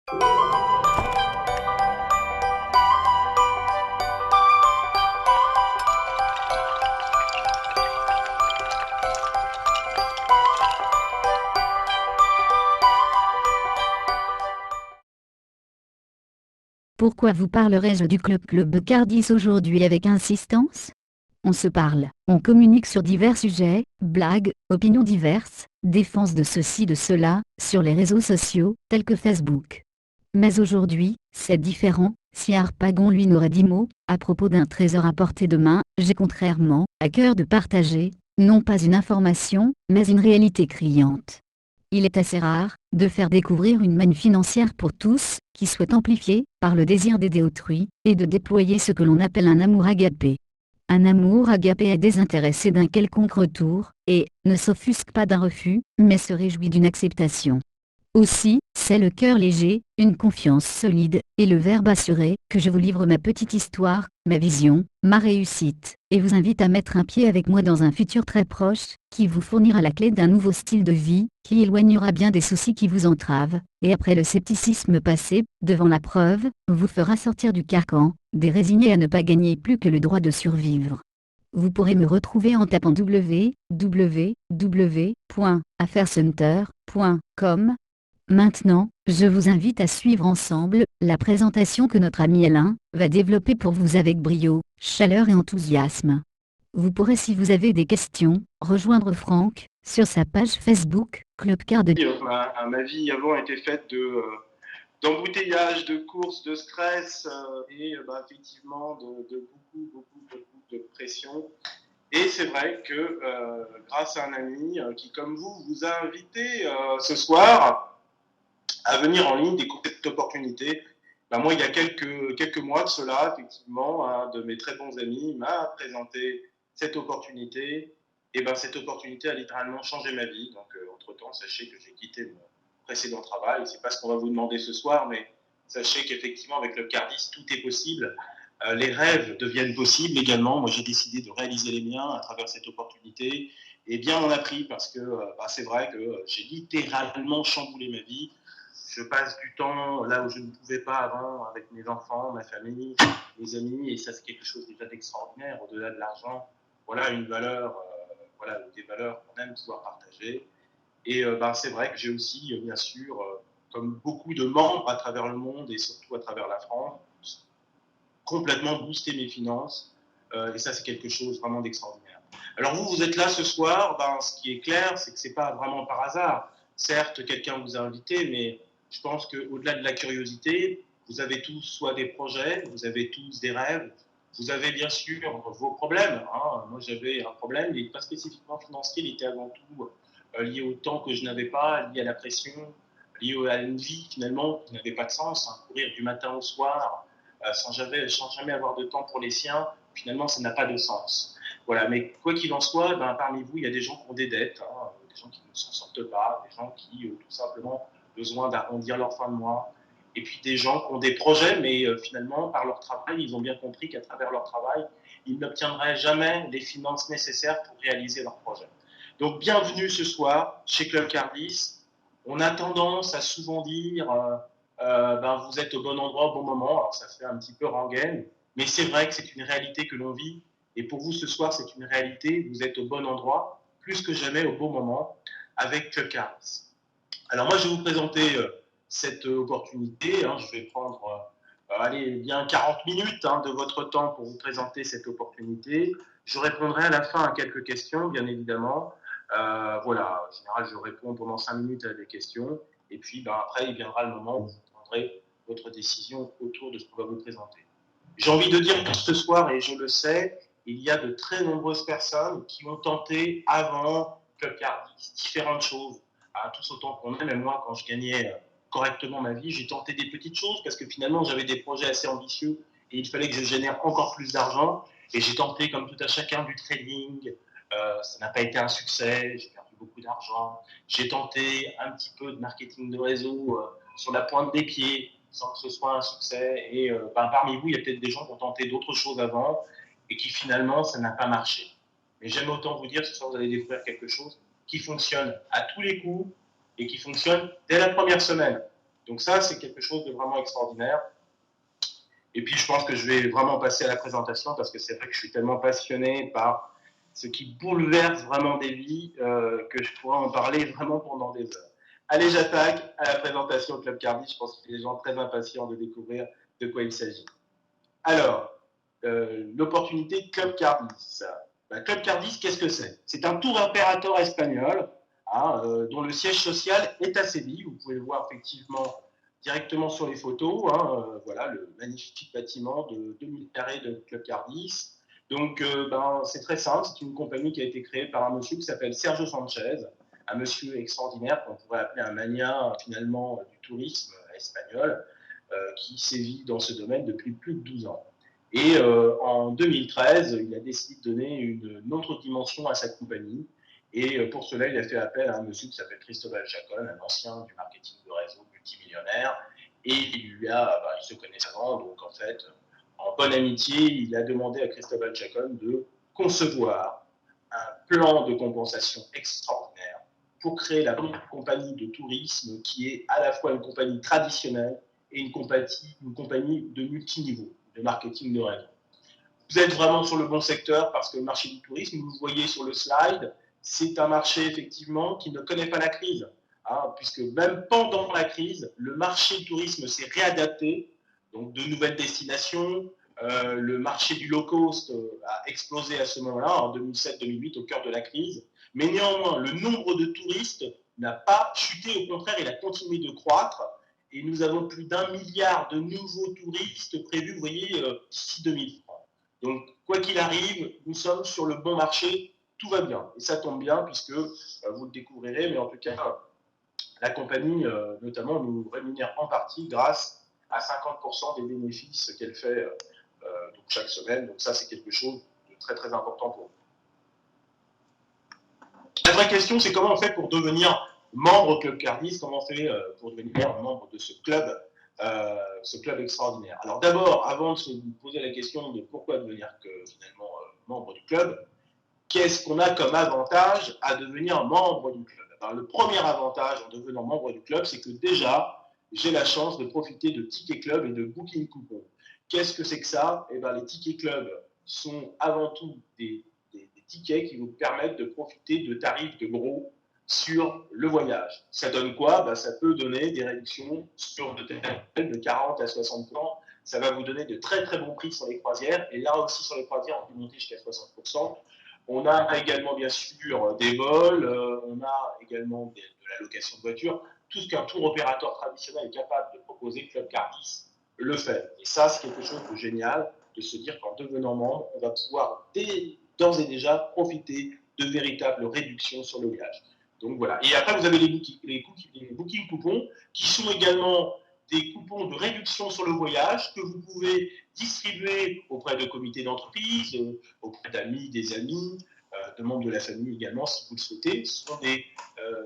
Pourquoi vous parlerai-je du Club Cardis aujourd'hui avec insistance? On se parle, on communique sur divers sujets, blagues, opinions diverses, défense de ceci de cela, sur les réseaux sociaux, tels que Facebook. Mais aujourd'hui, c'est différent. Si Harpagon lui n'aurait dit mot, à propos d'un trésor à portée de main, j'ai contrairement à cœur de partager, non pas une information, mais une réalité criante. Il est assez rare de faire découvrir une manne financière pour tous, qui souhaitent amplifier, par le désir d'aider autrui, et de déployer ce que l'on appelle un amour agapé. Un amour agapé est désintéressé d'un quelconque retour, et ne s'offusque pas d'un refus, mais se réjouit d'une acceptation. Aussi, c'est le cœur léger, une confiance solide, et le verbe assuré, que je vous livre ma petite histoire, ma vision, ma réussite, et vous invite à mettre un pied avec moi dans un futur très proche, qui vous fournira la clé d'un nouveau style de vie, qui éloignera bien des soucis qui vous entravent, et après le scepticisme passé, devant la preuve, vous fera sortir du carcan, des résignés à ne pas gagner plus que le droit de survivre. Vous pourrez me retrouver en tapant www.affaircenter.com. Maintenant, je vous invite à suivre ensemble la présentation que notre ami Alain va développer pour vous avec brio, chaleur et enthousiasme. Vous pourrez, si vous avez des questions, rejoindre Franck sur sa page Facebook Club Cardis. Ma vie avant était faite d'embouteillages, de courses, de stress et effectivement de beaucoup de pression. Et c'est vrai que grâce à un ami qui, comme vous a invité ce soir à venir en ligne découvrir cette opportunité. Moi, il y a quelques mois de cela, effectivement, un de mes très bons amis m'a présenté cette opportunité. Et cette opportunité a littéralement changé ma vie. Donc, entre-temps, sachez que j'ai quitté mon précédent travail. Ce n'est pas ce qu'on va vous demander ce soir, mais sachez qu'effectivement, avec le Cardis, tout est possible. Les rêves deviennent possibles également. Moi, j'ai décidé de réaliser les miens à travers cette opportunité. Et bien m'en a pris parce que c'est vrai que j'ai littéralement chamboulé ma vie. Je passe du temps là où je ne pouvais pas avant avec mes enfants, ma famille, mes amis, et ça c'est quelque chose déjà d'extraordinaire, au-delà de l'argent. Voilà une valeur, des valeurs qu'on aime pouvoir partager. Et c'est vrai que j'ai aussi, bien sûr, comme beaucoup de membres à travers le monde et surtout à travers la France, complètement boosté mes finances. Et ça c'est quelque chose vraiment d'extraordinaire. Alors vous êtes là ce soir, ce qui est clair, c'est que ce n'est pas vraiment par hasard. Certes, quelqu'un vous a invité, mais je pense qu'au-delà de la curiosité, vous avez tous soit des projets, vous avez tous des rêves, vous avez bien sûr vos problèmes. Moi, j'avais un problème, il n'est pas spécifiquement financier, il était avant tout lié au temps que je n'avais pas, lié à la pression, lié à une vie finalement qui n'avait pas de sens. Courir du matin au soir sans jamais avoir de temps pour les siens, finalement, ça n'a pas de sens. Voilà, mais quoi qu'il en soit, parmi vous, il y a des gens qui ont des dettes, des gens qui ne s'en sortent pas, des gens qui tout simplement besoin d'arrondir leur fin de mois. Et puis des gens qui ont des projets, mais finalement, par leur travail, ils ont bien compris qu'à travers leur travail, ils n'obtiendraient jamais les finances nécessaires pour réaliser leur projet. Donc, bienvenue ce soir chez Club Cardis. On a tendance à souvent dire vous êtes au bon endroit au bon moment. Alors, ça fait un petit peu rengaine, mais c'est vrai que c'est une réalité que l'on vit. Et pour vous ce soir, c'est une réalité. Vous êtes au bon endroit, plus que jamais au bon moment, avec Club Cardis. Alors moi, je vais vous présenter cette opportunité. Je vais prendre bien 40 minutes de votre temps pour vous présenter cette opportunité. Je répondrai à la fin à quelques questions, bien évidemment. En général, je réponds pendant 5 minutes à des questions. Et puis après, il viendra le moment où vous prendrez votre décision autour de ce qu'on va vous présenter. J'ai envie de dire que ce soir, et je le sais, il y a de très nombreuses personnes qui ont tenté avant Club Cardis différentes choses. Tous autant qu'on aime, et moi, quand je gagnais correctement ma vie, j'ai tenté des petites choses parce que finalement, j'avais des projets assez ambitieux et il fallait que je génère encore plus d'argent. Et j'ai tenté, comme tout à chacun, du trading. Ça n'a pas été un succès, j'ai perdu beaucoup d'argent. J'ai tenté un petit peu de marketing de réseau sur la pointe des pieds sans que ce soit un succès. Et parmi vous, il y a peut-être des gens qui ont tenté d'autres choses avant et qui finalement, ça n'a pas marché. Mais j'aime autant vous dire, ce soir, vous allez découvrir quelque chose qui fonctionne à tous les coups et qui fonctionne dès la première semaine. Donc ça, c'est quelque chose de vraiment extraordinaire. Et puis, je pense que je vais vraiment passer à la présentation parce que c'est vrai que je suis tellement passionné par ce qui bouleverse vraiment des vies que je pourrais en parler vraiment pendant des heures. Allez, j'attaque à la présentation au Club Cardis. Je pense qu'il y a des gens très impatients de découvrir de quoi il s'agit. Alors, l'opportunité Club Cardis. Club Cardis, qu'est-ce que c'est? C'est un tour opérateur espagnol dont le siège social est à Séville. Vous pouvez le voir effectivement directement sur les photos. Voilà le magnifique bâtiment de 2000 carrés de Club Cardis. Donc, c'est très simple. C'est une compagnie qui a été créée par un monsieur qui s'appelle Sergio Sanchez, un monsieur extraordinaire qu'on pourrait appeler un mania finalement du tourisme espagnol, qui sévit dans ce domaine depuis plus de 12 ans. Et en 2013, il a décidé de donner une autre dimension à sa compagnie. Et pour cela, il a fait appel à un monsieur qui s'appelle Cristóbal Chacón, un ancien du marketing de réseau multimillionnaire. Et il se connaissent avant, donc en fait, en bonne amitié, il a demandé à Cristóbal Chacón de concevoir un plan de compensation extraordinaire pour créer la première compagnie de tourisme qui est à la fois une compagnie traditionnelle et une compagnie de multiniveau, de marketing de réseau. Vous êtes vraiment sur le bon secteur parce que le marché du tourisme, vous le voyez sur le slide, c'est un marché effectivement qui ne connaît pas la crise, puisque même pendant la crise, le marché du tourisme s'est réadapté, donc de nouvelles destinations, le marché du low cost a explosé à ce moment-là, en 2007-2008, au cœur de la crise, mais néanmoins, le nombre de touristes n'a pas chuté, au contraire, il a continué de croître, et nous avons plus d'1 milliard de nouveaux touristes prévus, vous voyez, d'ici 2030. Donc, quoi qu'il arrive, nous sommes sur le bon marché, tout va bien. Et ça tombe bien, puisque vous le découvrirez, mais en tout cas, la compagnie, notamment, nous rémunère en partie grâce à 50% des bénéfices qu'elle fait donc chaque semaine. Donc ça, c'est quelque chose de très, très important pour nous. La vraie question, c'est comment on fait pour devenir membre Club Cardis, comment on fait pour devenir membre de ce club extraordinaire. Alors d'abord, avant de se poser la question de pourquoi devenir finalement membre du club, qu'est-ce qu'on a comme avantage à devenir membre du club? Alors, le premier avantage en devenant membre du club, c'est que déjà, j'ai la chance de profiter de tickets club et de booking coupons. Qu'est-ce que c'est que ça? Les tickets club sont avant tout des tickets qui vous permettent de profiter de tarifs de gros sur le voyage. Ça donne quoi? Ça peut donner des réductions sur de 40 à 60%. Ça va vous donner de très très bons prix sur les croisières. Et là aussi sur les croisières, on peut monter jusqu'à 60%. On a également bien sûr des vols, on a également de la location de voitures. Tout ce qu'un tour opérateur traditionnel est capable de proposer, Club Cardis le fait. Et ça, c'est quelque chose de génial, de se dire qu'en devenant membre, on va pouvoir d'ores et déjà profiter de véritables réductions sur le voyage. Donc voilà. Et après, vous avez les booking coupons qui sont également des coupons de réduction sur le voyage que vous pouvez distribuer auprès de comités d'entreprise, auprès d'amis, des amis, de membres de la famille également, si vous le souhaitez.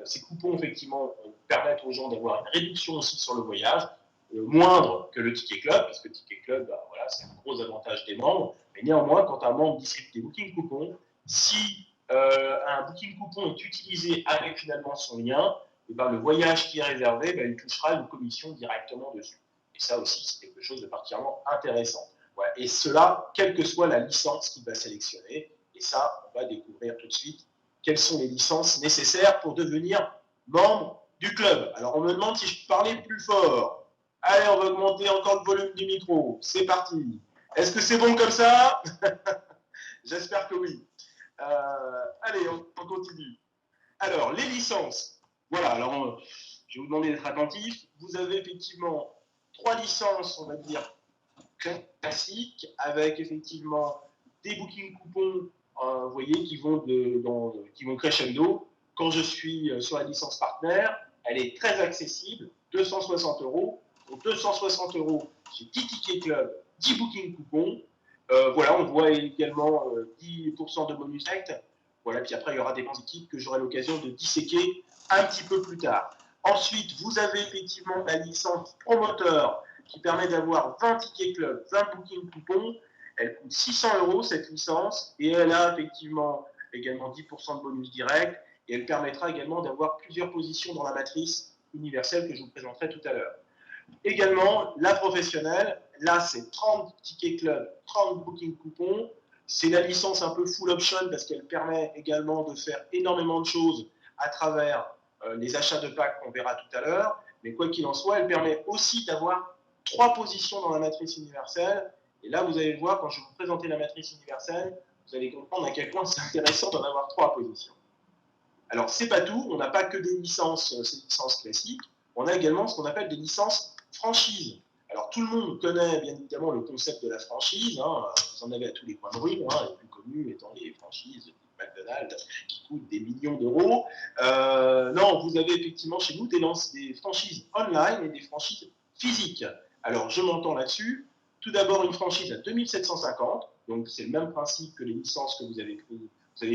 Ces coupons, effectivement, permettent aux gens d'avoir une réduction aussi sur le voyage, moindre que le Ticket Club, parce que le Ticket Club, voilà, c'est un gros avantage des membres. Mais néanmoins, quand un membre distribue des booking coupons, si un booking coupon est utilisé avec finalement son lien, le voyage qui est réservé, il touchera une commission directement dessus. Et ça aussi, c'est quelque chose de particulièrement intéressant. Ouais. Et cela, quelle que soit la licence qu'il va sélectionner. Et ça, on va découvrir tout de suite quelles sont les licences nécessaires pour devenir membre du club. Alors, on me demande si je parlais plus fort. Allez, on va augmenter encore le volume du micro. C'est parti. Est-ce que c'est bon comme ça? J'espère que oui. Allez, on continue. Alors, les licences. Voilà, alors je vais vous demander d'être attentif. Vous avez effectivement 3 licences, on va dire, classiques, avec effectivement des booking coupons, vous voyez, qui vont crescendo. Quand je suis sur la licence partenaire, elle est très accessible, 260 €. Pour 260 €, j'ai 10 tickets club, 10 booking coupons. Voilà, on voit également 10% de bonus direct. Voilà, puis après, il y aura des équipes que j'aurai l'occasion de disséquer un petit peu plus tard. Ensuite, vous avez effectivement la licence promoteur qui permet d'avoir 20 tickets club, 20 booking coupons. Elle coûte 600 € cette licence et elle a effectivement également 10% de bonus direct et elle permettra également d'avoir plusieurs positions dans la matrice universelle que je vous présenterai tout à l'heure. Également, la professionnelle, là, c'est 30 tickets club, 30 booking coupons. C'est la licence un peu full option parce qu'elle permet également de faire énormément de choses à travers les achats de packs qu'on verra tout à l'heure. Mais quoi qu'il en soit, elle permet aussi d'avoir 3 positions dans la matrice universelle. Et là, vous allez voir, quand je vais vous présenter la matrice universelle, vous allez comprendre à quel point c'est intéressant d'en avoir 3 positions. Alors, c'est pas tout, on n'a pas que des licences, ces licences classiques, on a également ce qu'on appelle des licences franchises. Alors, tout le monde connaît bien évidemment le concept de la franchise, hein, vous en avez à tous les coins de rue, hein, les plus connus étant les franchises de McDonald's qui coûtent des millions d'euros. Non, vous avez effectivement chez nous des franchises online et des franchises physiques. Alors, je m'entends là-dessus. Tout d'abord, une franchise à 2750, donc c'est le même principe que les licences que vous avez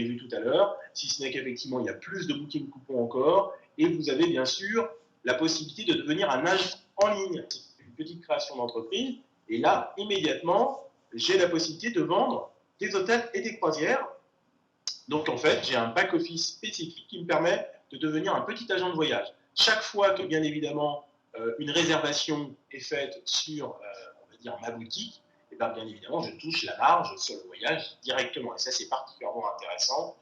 vu tout à l'heure, si ce n'est qu'effectivement, il y a plus de booking coupons encore, et vous avez bien sûr la possibilité de devenir un agent en ligne. C'est une petite création d'entreprise, et là, immédiatement, j'ai la possibilité de vendre des hôtels et des croisières. Donc, en fait, j'ai un back-office spécifique qui me permet de devenir un petit agent de voyage. Chaque fois que, bien évidemment, une réservation est faite sur, on va dire, ma boutique, et bien évidemment, je touche la marge sur le voyage directement. Et ça, c'est particulièrement intéressant,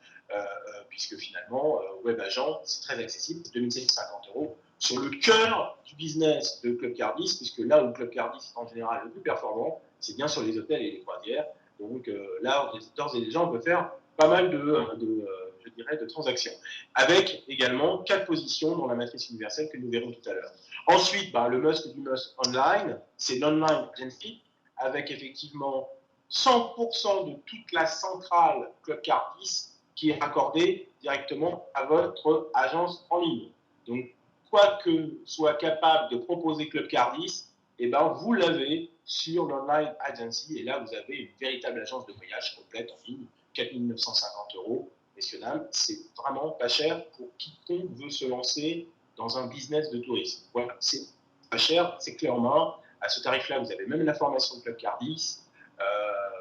puisque finalement, Web Agent, c'est très accessible, c'est 2750 € sur le cœur du business de Club Cardis, puisque là où Club Cardis est en général le plus performant, c'est bien sur les hôtels et les croisières. Donc là, d'ores et déjà, on peut faire pas mal je dirais, de transactions, avec également 4 positions dans la matrice universelle que nous verrons tout à l'heure. Ensuite, le must du must online, c'est l'online agency, avec effectivement 100% de toute la centrale Club Cardis qui est accordée directement à votre agence en ligne. Donc, quoi que soit capable de proposer Club Cardis, vous l'avez sur l'online agency, et là, vous avez une véritable agence de voyage complète en ligne, 4 950 €, messieurs, dames, c'est vraiment pas cher pour quiconque veut se lancer dans un business de tourisme. Voilà, c'est pas cher, c'est clé en main. À ce tarif-là, vous avez même la formation de Club Cardis.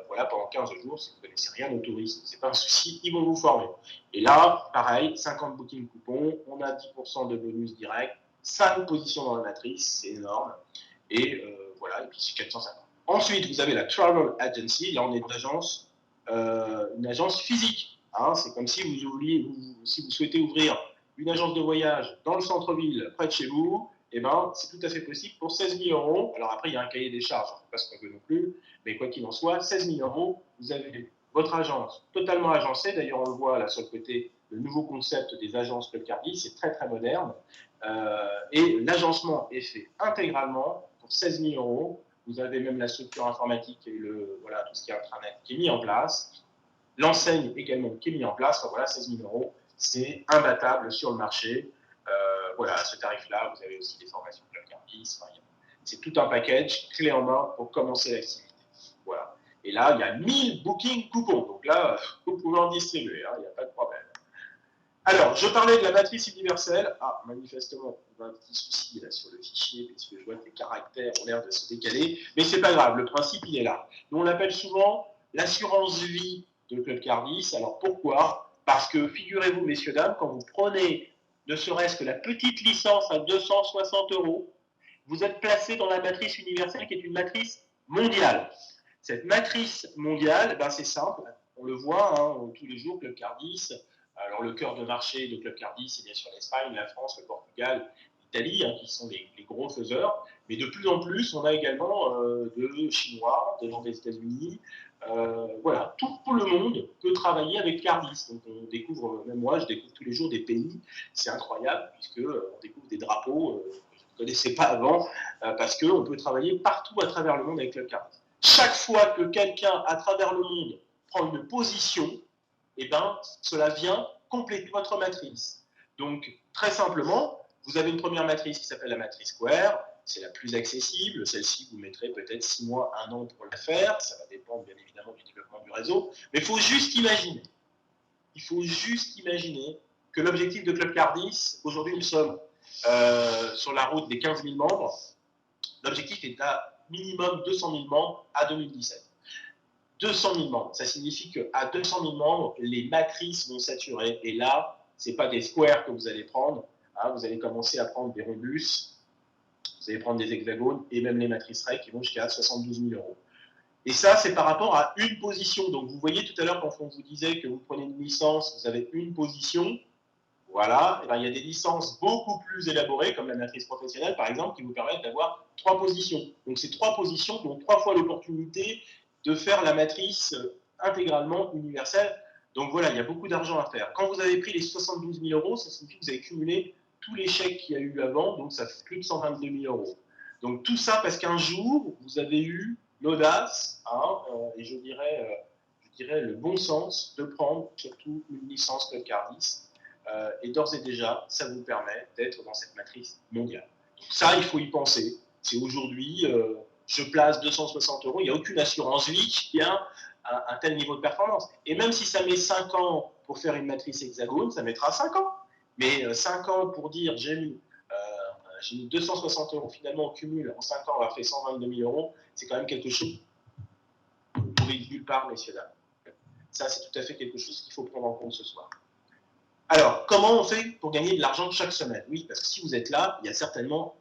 Voilà, pendant 15 jours, si vous ne connaissez rien au tourisme, c'est pas un souci, ils vont vous former. Et là, pareil, 50 booking coupons, on a 10% de bonus direct, 5 positions dans la matrice, c'est énorme. Et voilà, et puis c'est 450. Ensuite, vous avez la Travel Agency, là on est une agence physique. Hein, c'est comme si si vous souhaitez ouvrir une agence de voyage dans le centre-ville, près de chez vous, c'est tout à fait possible pour 16 000 €. Alors après, il y a un cahier des charges, on ne fait pas ce qu'on veut non plus, mais quoi qu'il en soit, 16 000 €, vous avez votre agence totalement agencée. D'ailleurs, on le voit là sur le côté, le nouveau concept des agences Club Cardis, c'est très très moderne. Et l'agencement est fait intégralement pour 16 000 €. Vous avez même la structure informatique et tout ce qui est intranet qui est mis en place. L'enseigne également qui est mise en place. Enfin, voilà, 16 000 €, c'est imbattable sur le marché. Voilà, à ce tarif-là, vous avez aussi des formations Club Cardis. Enfin, c'est tout un package clé en main pour commencer l'activité. Voilà. Et là, il y a 1000 booking coupons. Donc là, vous pouvez en distribuer, il n'y a pas de problème. Alors, je parlais de la matrice universelle. Ah, manifestement, on a un petit souci là sur le fichier, puisque je vois que les caractères ont l'air de se décaler. Mais c'est pas grave, le principe, il est là. Nous, on l'appelle souvent l'assurance vie de Club Cardis. Alors, pourquoi? Parce que, figurez-vous, messieurs, dames, quand vous prenez ne serait-ce que la petite licence à 260 €, vous êtes placé dans la matrice universelle qui est une matrice mondiale. Cette matrice mondiale, c'est simple. On le voit tous les jours, Club Cardis. Alors, le cœur de marché de Club Cardis, c'est bien sûr l'Espagne, la France, le Portugal, l'Italie, qui sont les gros faiseurs. Mais de plus en plus, on a également de Chinois, des gens des États-Unis. Voilà, tout le monde peut travailler avec Cardis. Donc, on découvre, même moi, je découvre tous les jours des pays. C'est incroyable, puisqu'on découvre des drapeaux que je ne connaissais pas avant, parce qu'on peut travailler partout à travers le monde avec Club Cardis. Chaque fois que quelqu'un à travers le monde prend une position, cela vient compléter votre matrice. Donc, très simplement, vous avez une première matrice qui s'appelle la matrice Square. C'est la plus accessible. Celle-ci, vous mettrez peut-être 6 mois, 1 an pour la faire. Ça va dépendre, bien évidemment, du développement du réseau. Mais il faut juste imaginer. Que l'objectif de Club Cardis, aujourd'hui, nous sommes sur la route des 15 000 membres. L'objectif est à minimum 200 000 membres à 2017. 200 000 membres, ça signifie qu'à 200 000 membres, les matrices vont saturer. Et là, ce n'est pas des squares que vous allez prendre. Vous allez commencer à prendre des rhombus. Vous allez prendre des hexagones et même les matrices RAY qui vont jusqu'à 72 000 euros. Et ça, c'est par rapport à une position. Donc, vous voyez tout à l'heure, quand on vous disait que vous prenez une licence, vous avez une position. Voilà. Et bien, il y a des licences beaucoup plus élaborées, comme la matrice professionnelle, par exemple, qui vous permettent d'avoir 3 positions. Donc, ces 3 positions qui ont 3 fois l'opportunité de faire la matrice intégralement universelle. Donc, voilà, il y a beaucoup d'argent à faire. Quand vous avez pris les 72 000 euros, ça signifie que vous avez cumulé tous les chèques qu'il y a eu avant, donc ça fait plus de 122 000 euros. Donc, tout ça parce qu'un jour, vous avez eu l'audace, et je dirais le bon sens de prendre surtout une licence Club Cardis. Et d'ores et déjà, ça vous permet d'être dans cette matrice mondiale. Donc ça, il faut y penser. C'est aujourd'hui, je place 260 euros, il n'y a aucune assurance vie qui a un tel niveau de performance. Et même si ça met 5 ans pour faire une matrice hexagone, ça mettra 5 ans. Mais 5 ans pour dire j'ai mis 260 euros, finalement, au cumul, en 5 ans, on a fait 122 000 euros, c'est quand même quelque chose que vous ne trouvez nulle part, messieurs, dames. Ça, c'est tout à fait quelque chose qu'il faut prendre en compte ce soir. Alors, comment on fait pour gagner de l'argent chaque semaine? Oui, parce que si vous êtes là, il y a certainement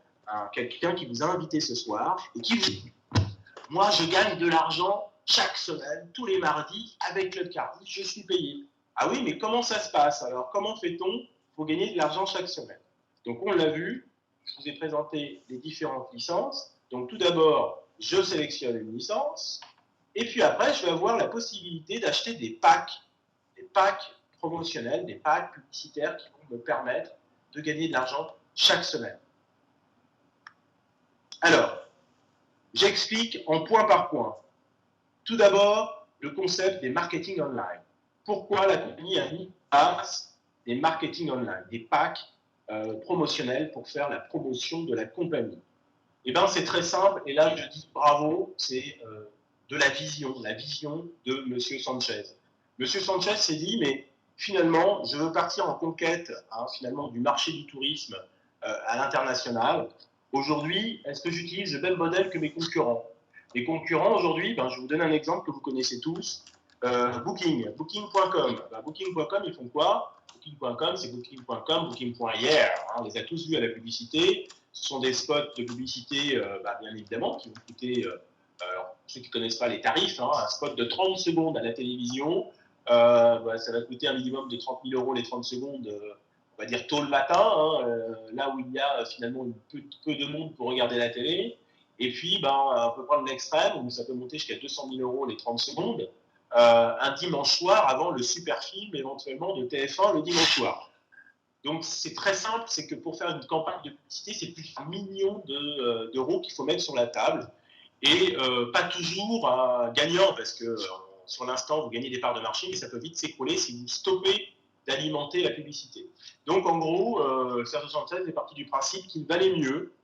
quelqu'un qui vous a invité ce soir et qui vous dit « Moi, je gagne de l'argent chaque semaine, tous les mardis, avec Club Cardis, je suis payé. » Ah oui, mais comment ça se passe? Alors, comment fait-on pour gagner de l'argent chaque semaine? Donc, on l'a vu, je vous ai présenté les différentes licences. Donc, tout d'abord, je sélectionne une licence. Et puis après, je vais avoir la possibilité d'acheter des packs promotionnels, des packs publicitaires qui vont me permettre de gagner de l'argent chaque semaine. Alors, j'explique en point par point. Tout d'abord, le concept des marketing online. Pourquoi la compagnie a mis en place des marketing online, des packs promotionnels pour faire la promotion de la compagnie? Eh bien, c'est très simple, et là, je dis bravo, c'est de la vision de M. Sanchez. M. Sanchez s'est dit, mais finalement, je veux partir en conquête finalement du marché du tourisme à l'international. Aujourd'hui, est-ce que j'utilise le même modèle que mes concurrents? Les concurrents, aujourd'hui, je vais vous donner un exemple que vous connaissez tous. Booking.com. Booking.com, ils font quoi? Booking.com, c'est Booking.com, Booking.hier. On les a tous vus à la publicité. Ce sont des spots de publicité, bien évidemment, qui vont coûter, alors, ceux qui ne connaissent pas les tarifs, un spot de 30 secondes à la télévision, ça va coûter un minimum de 30 000 euros les 30 secondes, on va dire tôt le matin, là où il y a finalement peu de monde pour regarder la télé. Et puis, on peut prendre l'extrême, où ça peut monter jusqu'à 200 000 euros les 30 secondes, un dimanche soir avant le super film éventuellement de TF1 le dimanche soir. Donc c'est très simple, c'est que pour faire une campagne de publicité, c'est plus d'un million d'euros qu'il faut mettre sur la table, et pas toujours gagnant, parce que sur l'instant vous gagnez des parts de marché, mais ça peut vite s'écrouler si vous stoppez d'alimenter la publicité. Donc en gros, Serge Sanchez est parti du principe qu'il valait mieux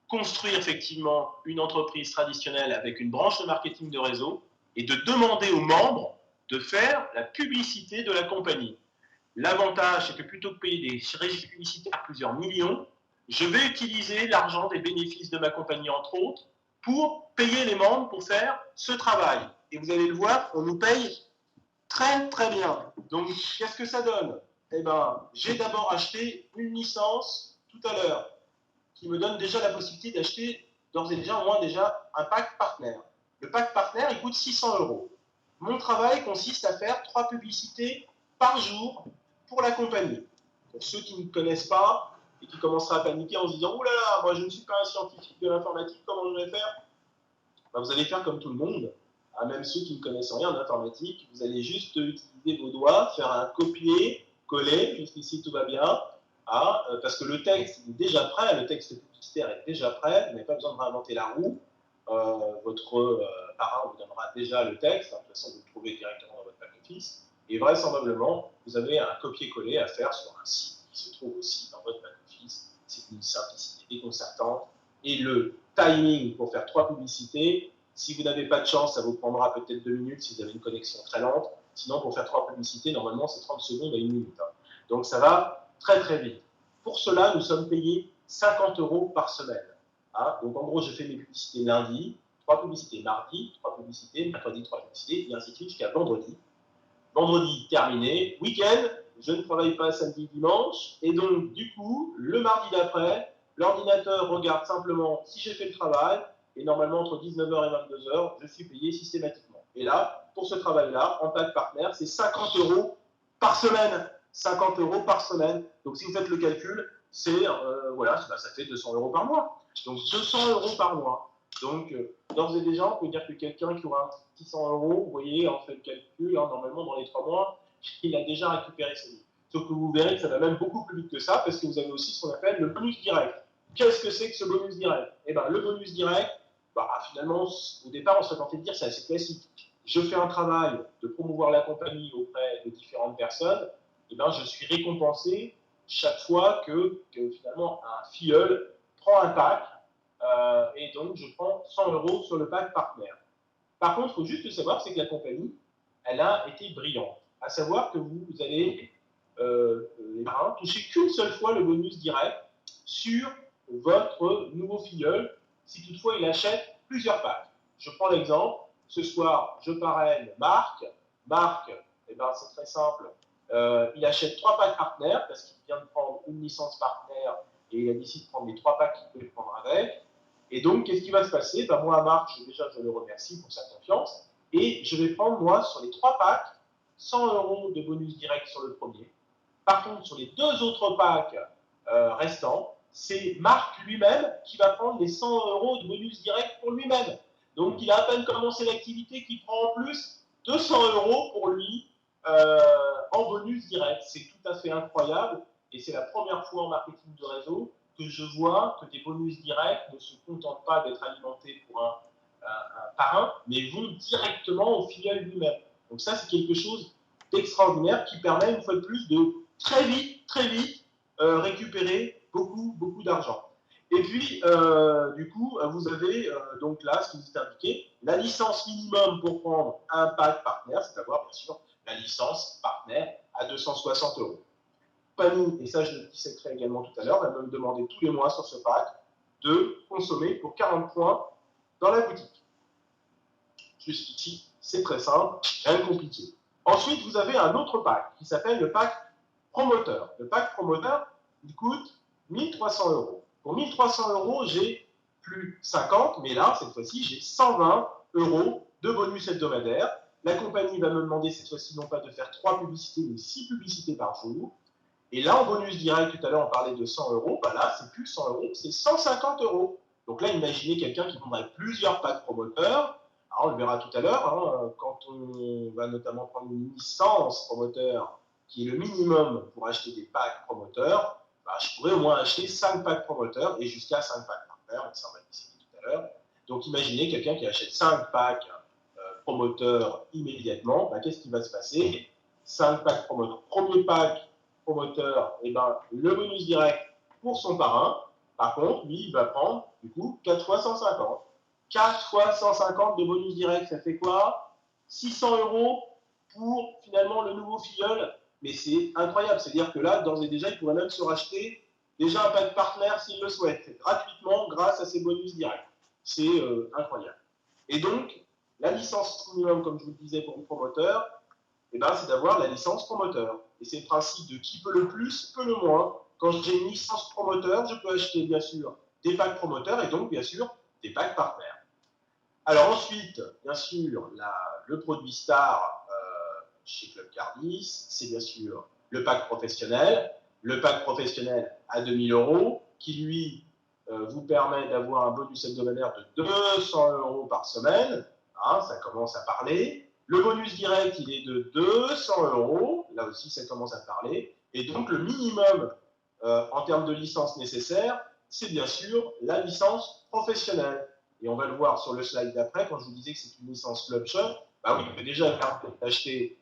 construire effectivement une entreprise traditionnelle avec une branche de marketing de réseau et de demander aux membres de faire la publicité de la compagnie. L'avantage, c'est que plutôt que de payer des régies publicitaires à plusieurs millions, je vais utiliser l'argent des bénéfices de ma compagnie, entre autres, pour payer les membres pour faire ce travail. Et vous allez le voir, on nous paye très très bien. Donc, qu'est-ce que ça donne? Eh bien, j'ai d'abord acheté une licence tout à l'heure, qui me donne déjà la possibilité d'acheter d'ores et déjà, au moins déjà, un pack partenaire. Le pack partenaire, il coûte 600 euros. Mon travail consiste à faire 3 publicités par jour pour la compagnie. Pour ceux qui ne connaissent pas et qui commenceraient à paniquer en se disant « Ouh là là, moi je ne suis pas un scientifique de l'informatique, comment je vais faire ?» Vous allez faire comme tout le monde, même ceux qui ne connaissent rien en informatique, vous allez juste utiliser vos doigts, faire un copier-coller, jusqu'ici tout va bien, parce que le texte est déjà prêt, le texte publicitaire est déjà prêt, vous n'avez pas besoin de réinventer la roue, votre parrain vous donnera déjà le texte, de toute façon vous le trouvez directement dans votre back-office, et vraisemblablement vous avez un copier-coller à faire sur un site qui se trouve aussi dans votre back-office. C'est une simplicité déconcertante, et le timing pour faire 3 publicités, si vous n'avez pas de chance, ça vous prendra peut-être 2 minutes si vous avez une connexion très lente, sinon pour faire 3 publicités, normalement c'est 30 secondes à 1 minute. Donc ça va très très vite. Pour cela, nous sommes payés 50 euros par semaine. Donc en gros, je fais mes publicités lundi, 3 publicités mardi, 3 publicités mercredi, 3 publicités, et ainsi de suite jusqu'à vendredi. Vendredi terminé, week-end, je ne travaille pas samedi, dimanche, et donc du coup, le mardi d'après, l'ordinateur regarde simplement si j'ai fait le travail, et normalement entre 19h et 22h, je suis payé systématiquement. Et là, pour ce travail-là, en pack partenaire, c'est 50 € par semaine. 50 € par semaine. Donc si vous faites le calcul, c'est voilà, ça fait 200 € par mois. Donc 200 € par mois. Donc d'ores et déjà, on peut dire que quelqu'un qui aura 600 €, vous voyez, en fait le calcul, hein, normalement dans les 3 mois, il a déjà récupéré ses livres. Sauf que vous verrez que ça va même beaucoup plus vite que ça, parce que vous avez aussi ce qu'on appelle le bonus direct. Qu'est-ce que c'est que ce bonus direct? Eh bien, le bonus direct, finalement, au départ, on serait tenté de dire c'est assez classique. Je fais un travail de promouvoir la compagnie auprès de différentes personnes, eh ben, je suis récompensé chaque fois que finalement un filleul prend un pack, et donc je prends 100 € sur le pack partenaire. Par contre, il faut juste savoir, c'est que la compagnie, elle a été brillante. À savoir que vous allez, les marins, toucher qu'une seule fois le bonus direct sur votre nouveau filleul, si toutefois il achète plusieurs packs. Je prends l'exemple, ce soir, je parraine Marc. Marc, eh ben, c'est très simple, il achète 3 packs partenaires parce qu'il vient de prendre une licence partenaire et il a décidé de prendre les 3 packs qu'il peut prendre avec. Et donc, qu'est-ce qui va se passer? Moi, Marc, je le remercie pour sa confiance. Et je vais prendre, moi, sur les 3 packs, 100 € de bonus direct sur le premier. Par contre, sur les 2 autres packs restants, c'est Marc lui-même qui va prendre les 100 € de bonus direct pour lui-même. Donc, il a à peine commencé l'activité qu'il prend en plus 200 € pour lui en bonus direct. C'est tout à fait incroyable et c'est la première fois en marketing de réseau que je vois que des bonus directs ne se contentent pas d'être alimentés pour un parrain, mais vont directement au filial lui-même. Donc ça, c'est quelque chose d'extraordinaire qui permet, une fois de plus, de très vite, récupérer beaucoup d'argent. Et puis, du coup, vous avez donc là, ce qui vous est indiqué, la licence minimum pour prendre un pack partenaire, c'est à dire, bien sûr, la licence partenaire à 260 €. Pani, et ça je le disséquerai également tout à l'heure, va me demander tous les mois sur ce pack de consommer pour 40 points dans la boutique. Jusqu'ici, c'est très simple, rien de compliqué. Ensuite, vous avez un autre pack qui s'appelle le pack promoteur. Le pack promoteur, il coûte 1300 €. Pour 1300 €, j'ai plus 50, mais là, cette fois-ci, j'ai 120 € de bonus hebdomadaire. La compagnie va me demander cette fois-ci non pas de faire 3 publicités, mais 6 publicités par jour. Et là, en bonus direct, tout à l'heure, on parlait de 100 €. Là, c'est plus 100 €, c'est 150 €. Donc là, imaginez quelqu'un qui prendrait plusieurs packs promoteurs. Alors, on le verra tout à l'heure, hein, quand on va notamment prendre une licence promoteur, qui est le minimum pour acheter des packs promoteurs, je pourrais au moins acheter 5 packs promoteurs et jusqu'à 5 packs partenaires, ça on va le décider tout à l'heure. Donc imaginez quelqu'un qui achète 5 packs promoteurs immédiatement, qu'est-ce qui va se passer? 5 packs promoteurs. Premier pack promoteur, le bonus direct pour son parrain. Par contre, lui, il va prendre, du coup, 4 fois 150. 4 fois 150 de bonus direct, ça fait quoi? 600 € pour, finalement, le nouveau filleul. Mais c'est incroyable. C'est-à-dire que là, d'ores et déjà, il pourrait même se racheter déjà un pack partenaire s'il le souhaite, gratuitement, grâce à ces bonus directs. C'est incroyable. Et donc, la licence minimum, comme je vous le disais, pour le promoteur, c'est d'avoir la licence promoteur. Et c'est le principe de qui peut le plus, peut le moins. Quand j'ai une licence promoteur, je peux acheter, bien sûr, des packs promoteurs et donc, bien sûr, des packs partenaires. Alors ensuite, bien sûr, le produit star chez Club Cardis, c'est bien sûr le pack professionnel. Le pack professionnel à 2000 €, qui lui vous permet d'avoir un bonus hebdomadaire de 200 € par semaine. Hein, ça commence à parler. Le bonus direct, il est de 200 €. Là aussi, ça commence à parler. Et donc, le minimum en termes de licence nécessaire, c'est bien sûr la licence professionnelle. Et on va le voir sur le slide d'après, quand je vous disais que c'est une licence Club Shop, oui, on peut déjà acheter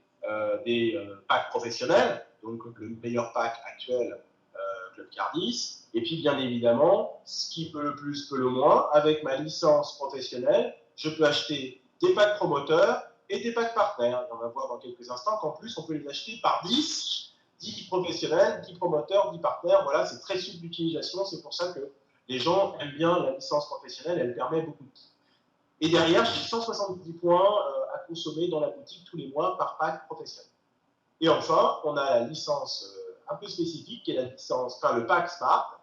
des packs professionnels, donc le meilleur pack actuel Club Cardis, et puis bien évidemment, ce qui peut le plus peut le moins, avec ma licence professionnelle, je peux acheter des packs promoteurs et des packs partenaires. Et on va voir dans quelques instants qu'en plus, on peut les acheter par 10 professionnels, 10 promoteurs, 10 partenaires. Voilà, c'est très souple d'utilisation, c'est pour ça que les gens aiment bien la licence professionnelle, elle permet beaucoup de temps. Et derrière, j'ai 170 points à consommer dans la boutique tous les mois par pack professionnel. Et enfin, on a la licence un peu spécifique, qui est la licence, le pack Smart.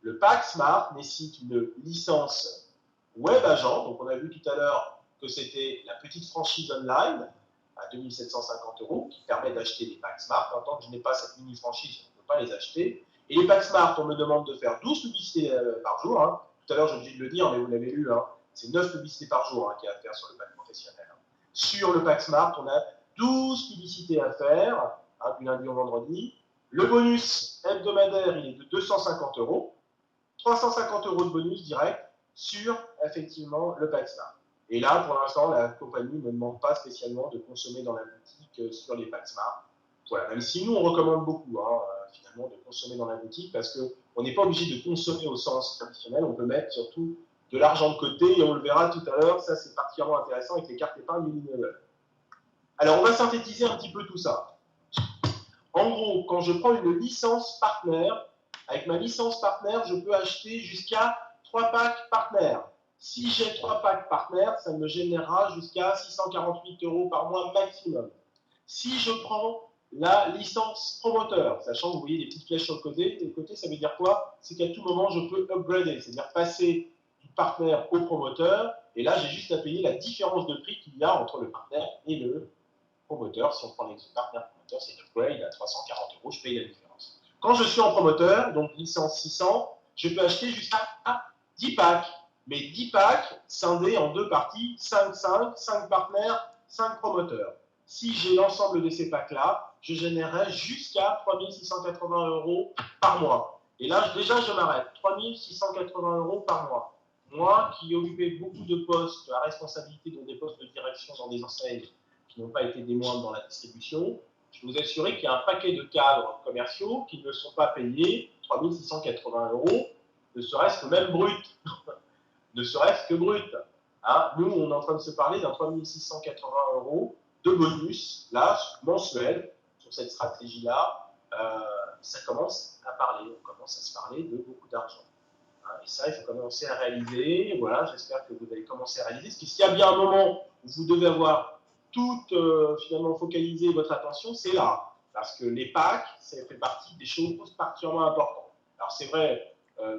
Le pack Smart nécessite une licence web agent. Donc, on a vu tout à l'heure que c'était la petite franchise online à 2 750 € qui permet d'acheter des packs Smart. En tant que je n'ai pas cette mini-franchise, je ne peux pas les acheter. Et les packs Smart, on me demande de faire 12 publicités par jour. Hein. Tout à l'heure, j'ai oublié de le dire, mais vous l'avez lu. Hein. C'est 9 publicités par jour qu'il y a à faire sur le pack professionnel. Hein. Sur le pack Smart, on a 12 publicités à faire, du lundi au vendredi. Le bonus hebdomadaire, il est de 250 €. 350 € de bonus direct sur, effectivement, le pack Smart. Et là, pour l'instant, la compagnie ne demande pas spécialement de consommer dans la boutique sur les packs Smart. Voilà, même si nous, on recommande beaucoup, finalement, de consommer dans la boutique parce qu'on n'est pas obligé de consommer au sens traditionnel. On peut mettre surtout de l'argent de côté et on le verra tout à l'heure. Ça, c'est particulièrement intéressant avec les cartes épargne Unilever. Alors, on va synthétiser un petit peu tout ça. En gros, quand je prends une licence partenaire, avec ma licence partenaire, je peux acheter jusqu'à 3 packs partenaires. Si j'ai 3 packs partenaires, ça me générera jusqu'à 648 € par mois maximum. Si je prends la licence promoteur, sachant que vous voyez des petites flèches sur le côté, ça veut dire quoi? C'est qu'à tout moment, je peux upgrader, c'est-à-dire passer du partenaire au promoteur, et là, j'ai juste à payer la différence de prix qu'il y a entre le partenaire et le promoteur. Si on prend l'exemple partenaire promoteur, c'est une upgrade à 340 €, je paye la différence. Quand je suis en promoteur, donc licence 600, je peux acheter jusqu'à 10 packs. Mais 10 packs scindés en 2 parties, 5 partenaires, 5 promoteurs. Si j'ai l'ensemble de ces packs-là, je générerai jusqu'à 3 680 € par mois. Et là, déjà, je m'arrête. 3 680 € par mois. Moi, qui ai occupé beaucoup de postes à responsabilité, dont des postes de direction dans des enseignes qui n'ont pas été des moindres dans la distribution, je peux vous assurer qu'il y a un paquet de cadres commerciaux qui ne sont pas payés 3 680 €, ne serait-ce que même brut. Ne serait-ce que brut. Hein. Nous, on est en train de se parler d'un 3 680 € de bonus, là, mensuel, sur cette stratégie-là. Ça commence à parler, on commence à se parler de beaucoup d'argent. Hein. Et ça, il faut commencer à réaliser. Voilà, j'espère que vous allez commencer à réaliser. Parce que s'il y a bien un moment où vous devez avoir tout, finalement, focalisé votre attention, c'est là. Parce que les packs, ça fait partie des choses particulièrement importantes. Alors, c'est vrai,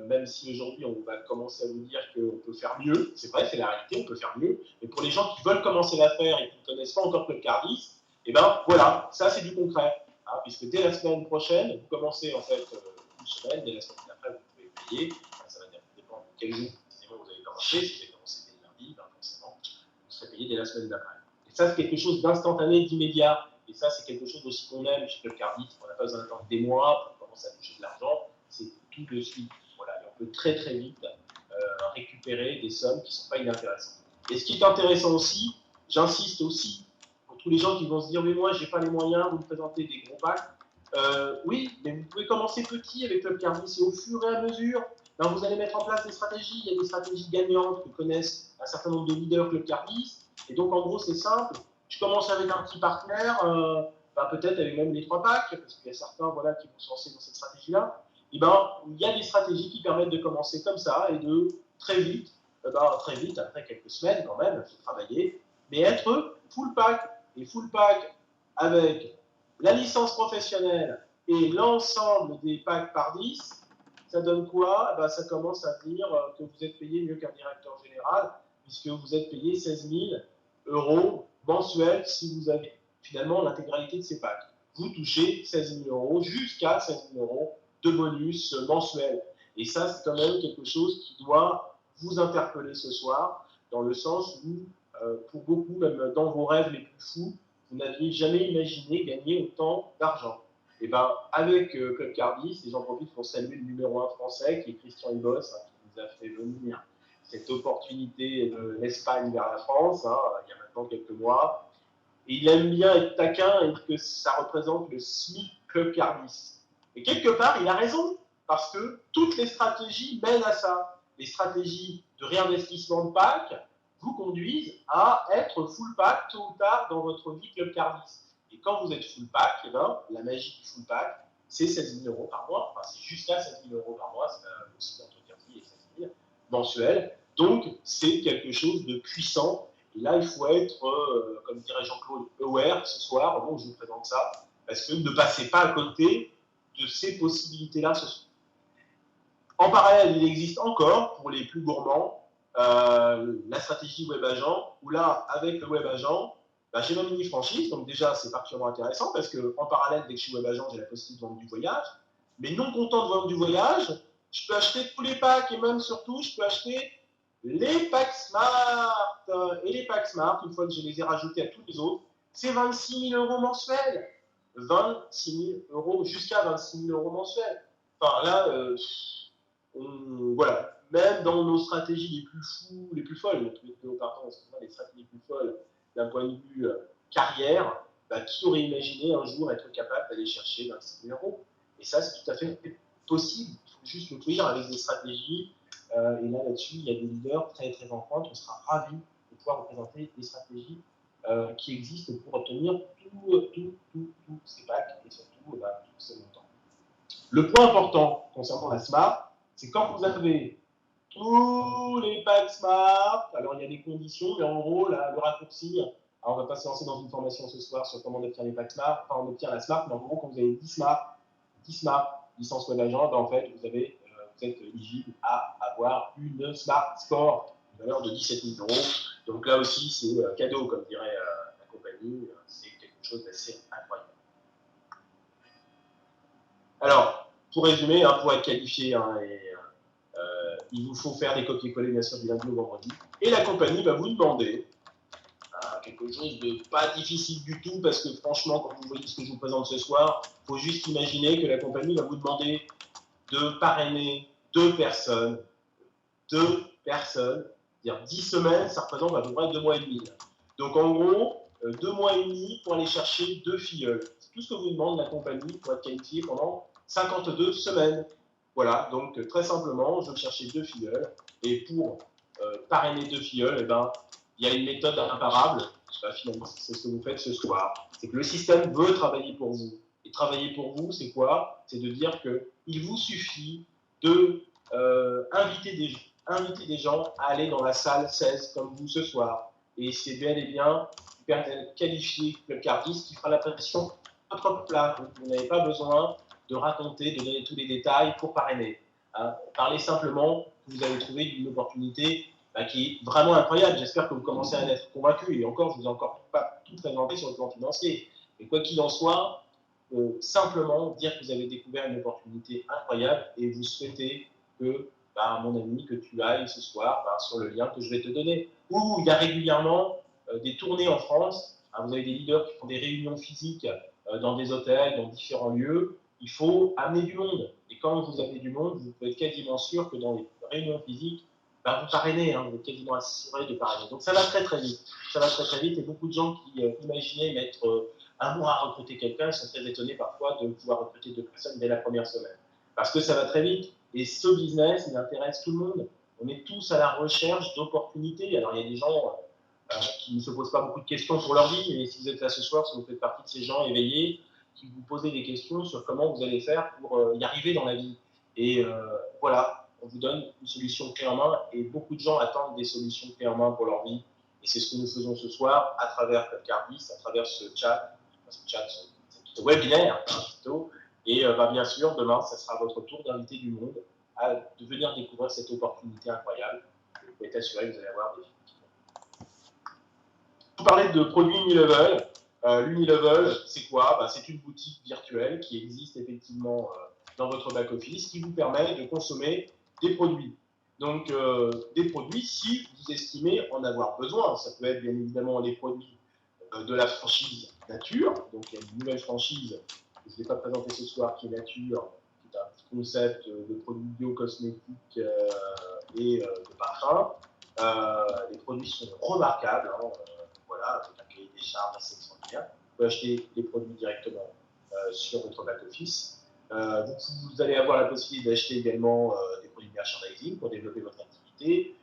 même si aujourd'hui on va commencer à vous dire qu'on peut faire mieux, c'est vrai, c'est la réalité, on peut faire mieux, mais pour les gens qui veulent commencer l'affaire et qui ne connaissent pas encore Club Cardis, et ben voilà, ça c'est du concret, hein, puisque dès la semaine prochaine, vous commencez en fait une semaine, dès la semaine d'après vous pouvez payer, ça va dépendre de quel jour précisément vous avez commencé, si vous avez commencé dès lundi, ben forcément, vous serez payé dès la semaine d'après. Et ça c'est quelque chose d'instantané, d'immédiat, et ça c'est quelque chose aussi qu'on aime chez Club Cardis, on n'a pas besoin d'attendre des mois pour commencer à toucher de l'argent, c'est tout de suite. Voilà, et on peut très très vite récupérer des sommes qui ne sont pas inintéressantes. Et ce qui est intéressant aussi, j'insiste aussi, pour tous les gens qui vont se dire mais moi j'ai pas les moyens, vous me présentez des gros packs. Oui, mais vous pouvez commencer petit avec Club Cardis et au fur et à mesure, ben, vous allez mettre en place des stratégies. Il y a des stratégies gagnantes que connaissent un certain nombre de leaders Club Cardis. Et donc en gros c'est simple, je commence avec un petit partenaire, peut-être avec même les 3 packs, parce qu'il y a certains voilà, qui vont se lancer dans cette stratégie-là. Et ben, il y a des stratégies qui permettent de commencer comme ça et de très vite, après quelques semaines quand même, il faut travailler, mais être full pack. Et full pack avec la licence professionnelle et l'ensemble des packs par 10, ça donne quoi? Ben, ça commence à dire que vous êtes payé mieux qu'un directeur général, puisque vous êtes payé 16 000 € mensuels si vous avez finalement l'intégralité de ces packs. Vous touchez 16 000 € jusqu'à 16 000 € de bonus mensuels. Et ça, c'est quand même quelque chose qui doit vous interpeller ce soir, dans le sens où, pour beaucoup, même dans vos rêves les plus fous, vous n'aviez jamais imaginé gagner autant d'argent. Et bien, avec Club Cardis, et j'en profite pour saluer le numéro 1 français, qui est Christian Ibos, qui nous a fait venir cette opportunité de l'Espagne vers la France, il y a maintenant quelques mois. Et il aime bien être taquin et que ça représente le SMIC Club Cardis. Et quelque part, il a raison, parce que toutes les stratégies mènent à ça. Les stratégies de réinvestissement de pack vous conduisent à être full pack tôt ou tard dans votre vie Club Cardis. Et quand vous êtes full pack, eh ben, la magie du full pack, c'est 16 000 € par mois, enfin c'est jusqu'à 16 000 € par mois, c'est aussi entre 15 000 et 16 000 mensuels. Donc c'est quelque chose de puissant. Et là, il faut être, comme dirait Jean-Claude, aware ce soir, au moment où je vous présente ça, parce que ne passez pas à côté de ces possibilités-là ce soir. En parallèle, il existe encore, pour les plus gourmands, la stratégie web agent, où là, avec le web agent, bah, j'ai ma mini-franchise, donc déjà, c'est particulièrement intéressant, parce qu'en parallèle, dès que je suis web agent, j'ai la possibilité de vendre du voyage. Mais non content de vendre du voyage, je peux acheter tous les packs, et même surtout, je peux acheter les packs Smart. Et les packs Smart, une fois que je les ai rajoutés à tous les autres, c'est 26 000 euros mensuels. 26 000 euros, jusqu'à 26 000 euros mensuels. Enfin là, voilà. Même dans nos stratégies les plus folles, les stratégies les plus folles d'un point de vue carrière, bah, qui aurait imaginé un jour être capable d'aller chercher 26 000 euros? Et ça, c'est tout à fait possible. Il faut juste le faire avec des stratégies. Et là, là-dessus, il y a des leaders très, très en pointe. On sera ravis de pouvoir représenter des stratégies qui existent pour obtenir tous ces packs et surtout tous ces montants. Le point important concernant la Smart, c'est quand vous avez tous les packs Smart, alors il y a des conditions, mais en gros, là, le raccourci, alors on ne va pas se lancer dans une formation ce soir sur comment obtenir les packs Smart, enfin on obtient la Smart, mais en gros, quand vous avez 10 Smart, licence web agent, ben en fait, vous êtes éligible à avoir une Smart Score, une valeur de 17 000 euros. Donc là aussi, c'est cadeau, comme dirait la compagnie, c'est quelque chose d'assez incroyable. Alors, pour résumer, pour être qualifié, il vous faut faire des copier-coller bien sûr du lundi au vendredi. Et la compagnie va vous demander quelque chose de pas difficile du tout, parce que franchement, quand vous voyez ce que je vous présente ce soir, il faut juste imaginer que la compagnie va vous demander de parrainer deux personnes, c'est-à-dire 10 semaines, ça représente à peu près 2 mois et demi. Donc en gros, 2 mois et demi pour aller chercher 2 filleuls. C'est tout ce que vous demande la compagnie pour être qualifié pendant 52 semaines. Voilà, donc très simplement, je vais chercher 2 filleuls, et pour parrainer 2 filleuls, eh ben, il y a une méthode imparable, finalement, c'est ce que vous faites ce soir. C'est que le système veut travailler pour vous. Et travailler pour vous, c'est quoi? C'est de dire qu'il vous suffit de inviter des gens à aller dans la salle 16 comme vous ce soir. Et c'est bel et bien qualifié Club Cardis qui fera la prestation à votre plat. Vous n'avez pas besoin de raconter, de donner tous les détails pour parrainer. Parlez simplement que vous avez trouvé une opportunité qui est vraiment incroyable. J'espère que vous commencez à en être convaincu. Et encore, je ne vous ai encore pas tout présenté sur le plan financier. Mais quoi qu'il en soit, simplement dire que vous avez découvert une opportunité incroyable et vous souhaitez que, mon ami, que tu ailles ce soir sur le lien que je vais te donner. Ou il y a régulièrement des tournées en France. Vous avez des leaders qui font des réunions physiques dans des hôtels, dans différents lieux. Il faut amener du monde. Et quand vous avez du monde, vous pouvez être quasiment sûr que dans les réunions physiques, vous parrainez, vous êtes quasiment assuré de parrainer. Donc ça va très très vite. Ça va très très vite, et beaucoup de gens qui imaginaient mettre un mois à recruter quelqu'un, ils sont très étonnés parfois de pouvoir recruter 2 personnes dès la première semaine. Parce que ça va très vite. Et ce business, il intéresse tout le monde. On est tous à la recherche d'opportunités. Alors il y a des gens qui ne se posent pas beaucoup de questions pour leur vie, et si vous êtes là ce soir, si vous faites partie de ces gens éveillés, qui vous posez des questions sur comment vous allez faire pour y arriver dans la vie. Et voilà, on vous donne une solution clé en main, et beaucoup de gens attendent des solutions clés en main pour leur vie. Et c'est ce que nous faisons ce soir à travers Club Cardis, à travers ce ce webinaire plutôt. Et bien sûr, demain, ça sera votre tour d'inviter du monde à venir découvrir cette opportunité incroyable. Vous pouvez être assuré que vous allez avoir des filles. Vous parlez de produits Unilevel. L'Unilevel, c'est quoi? C'est une boutique virtuelle qui existe effectivement dans votre back-office, qui vous permet de consommer des produits. Donc, des produits si vous estimez en avoir besoin. Ça peut être bien évidemment les produits de la franchise Nature. Donc, il y a une nouvelle franchise que je ne vais pas présenter ce soir, qui est Nature, qui est un petit concept de produits bio-cosmétiques et de parfums. Les produits sont remarquables, voilà, avec un cahier des charges assez extraordinaire. Vous pouvez acheter les produits directement sur votre back-office. Vous allez avoir la possibilité d'acheter également des produits de merchandising pour développer votre activité,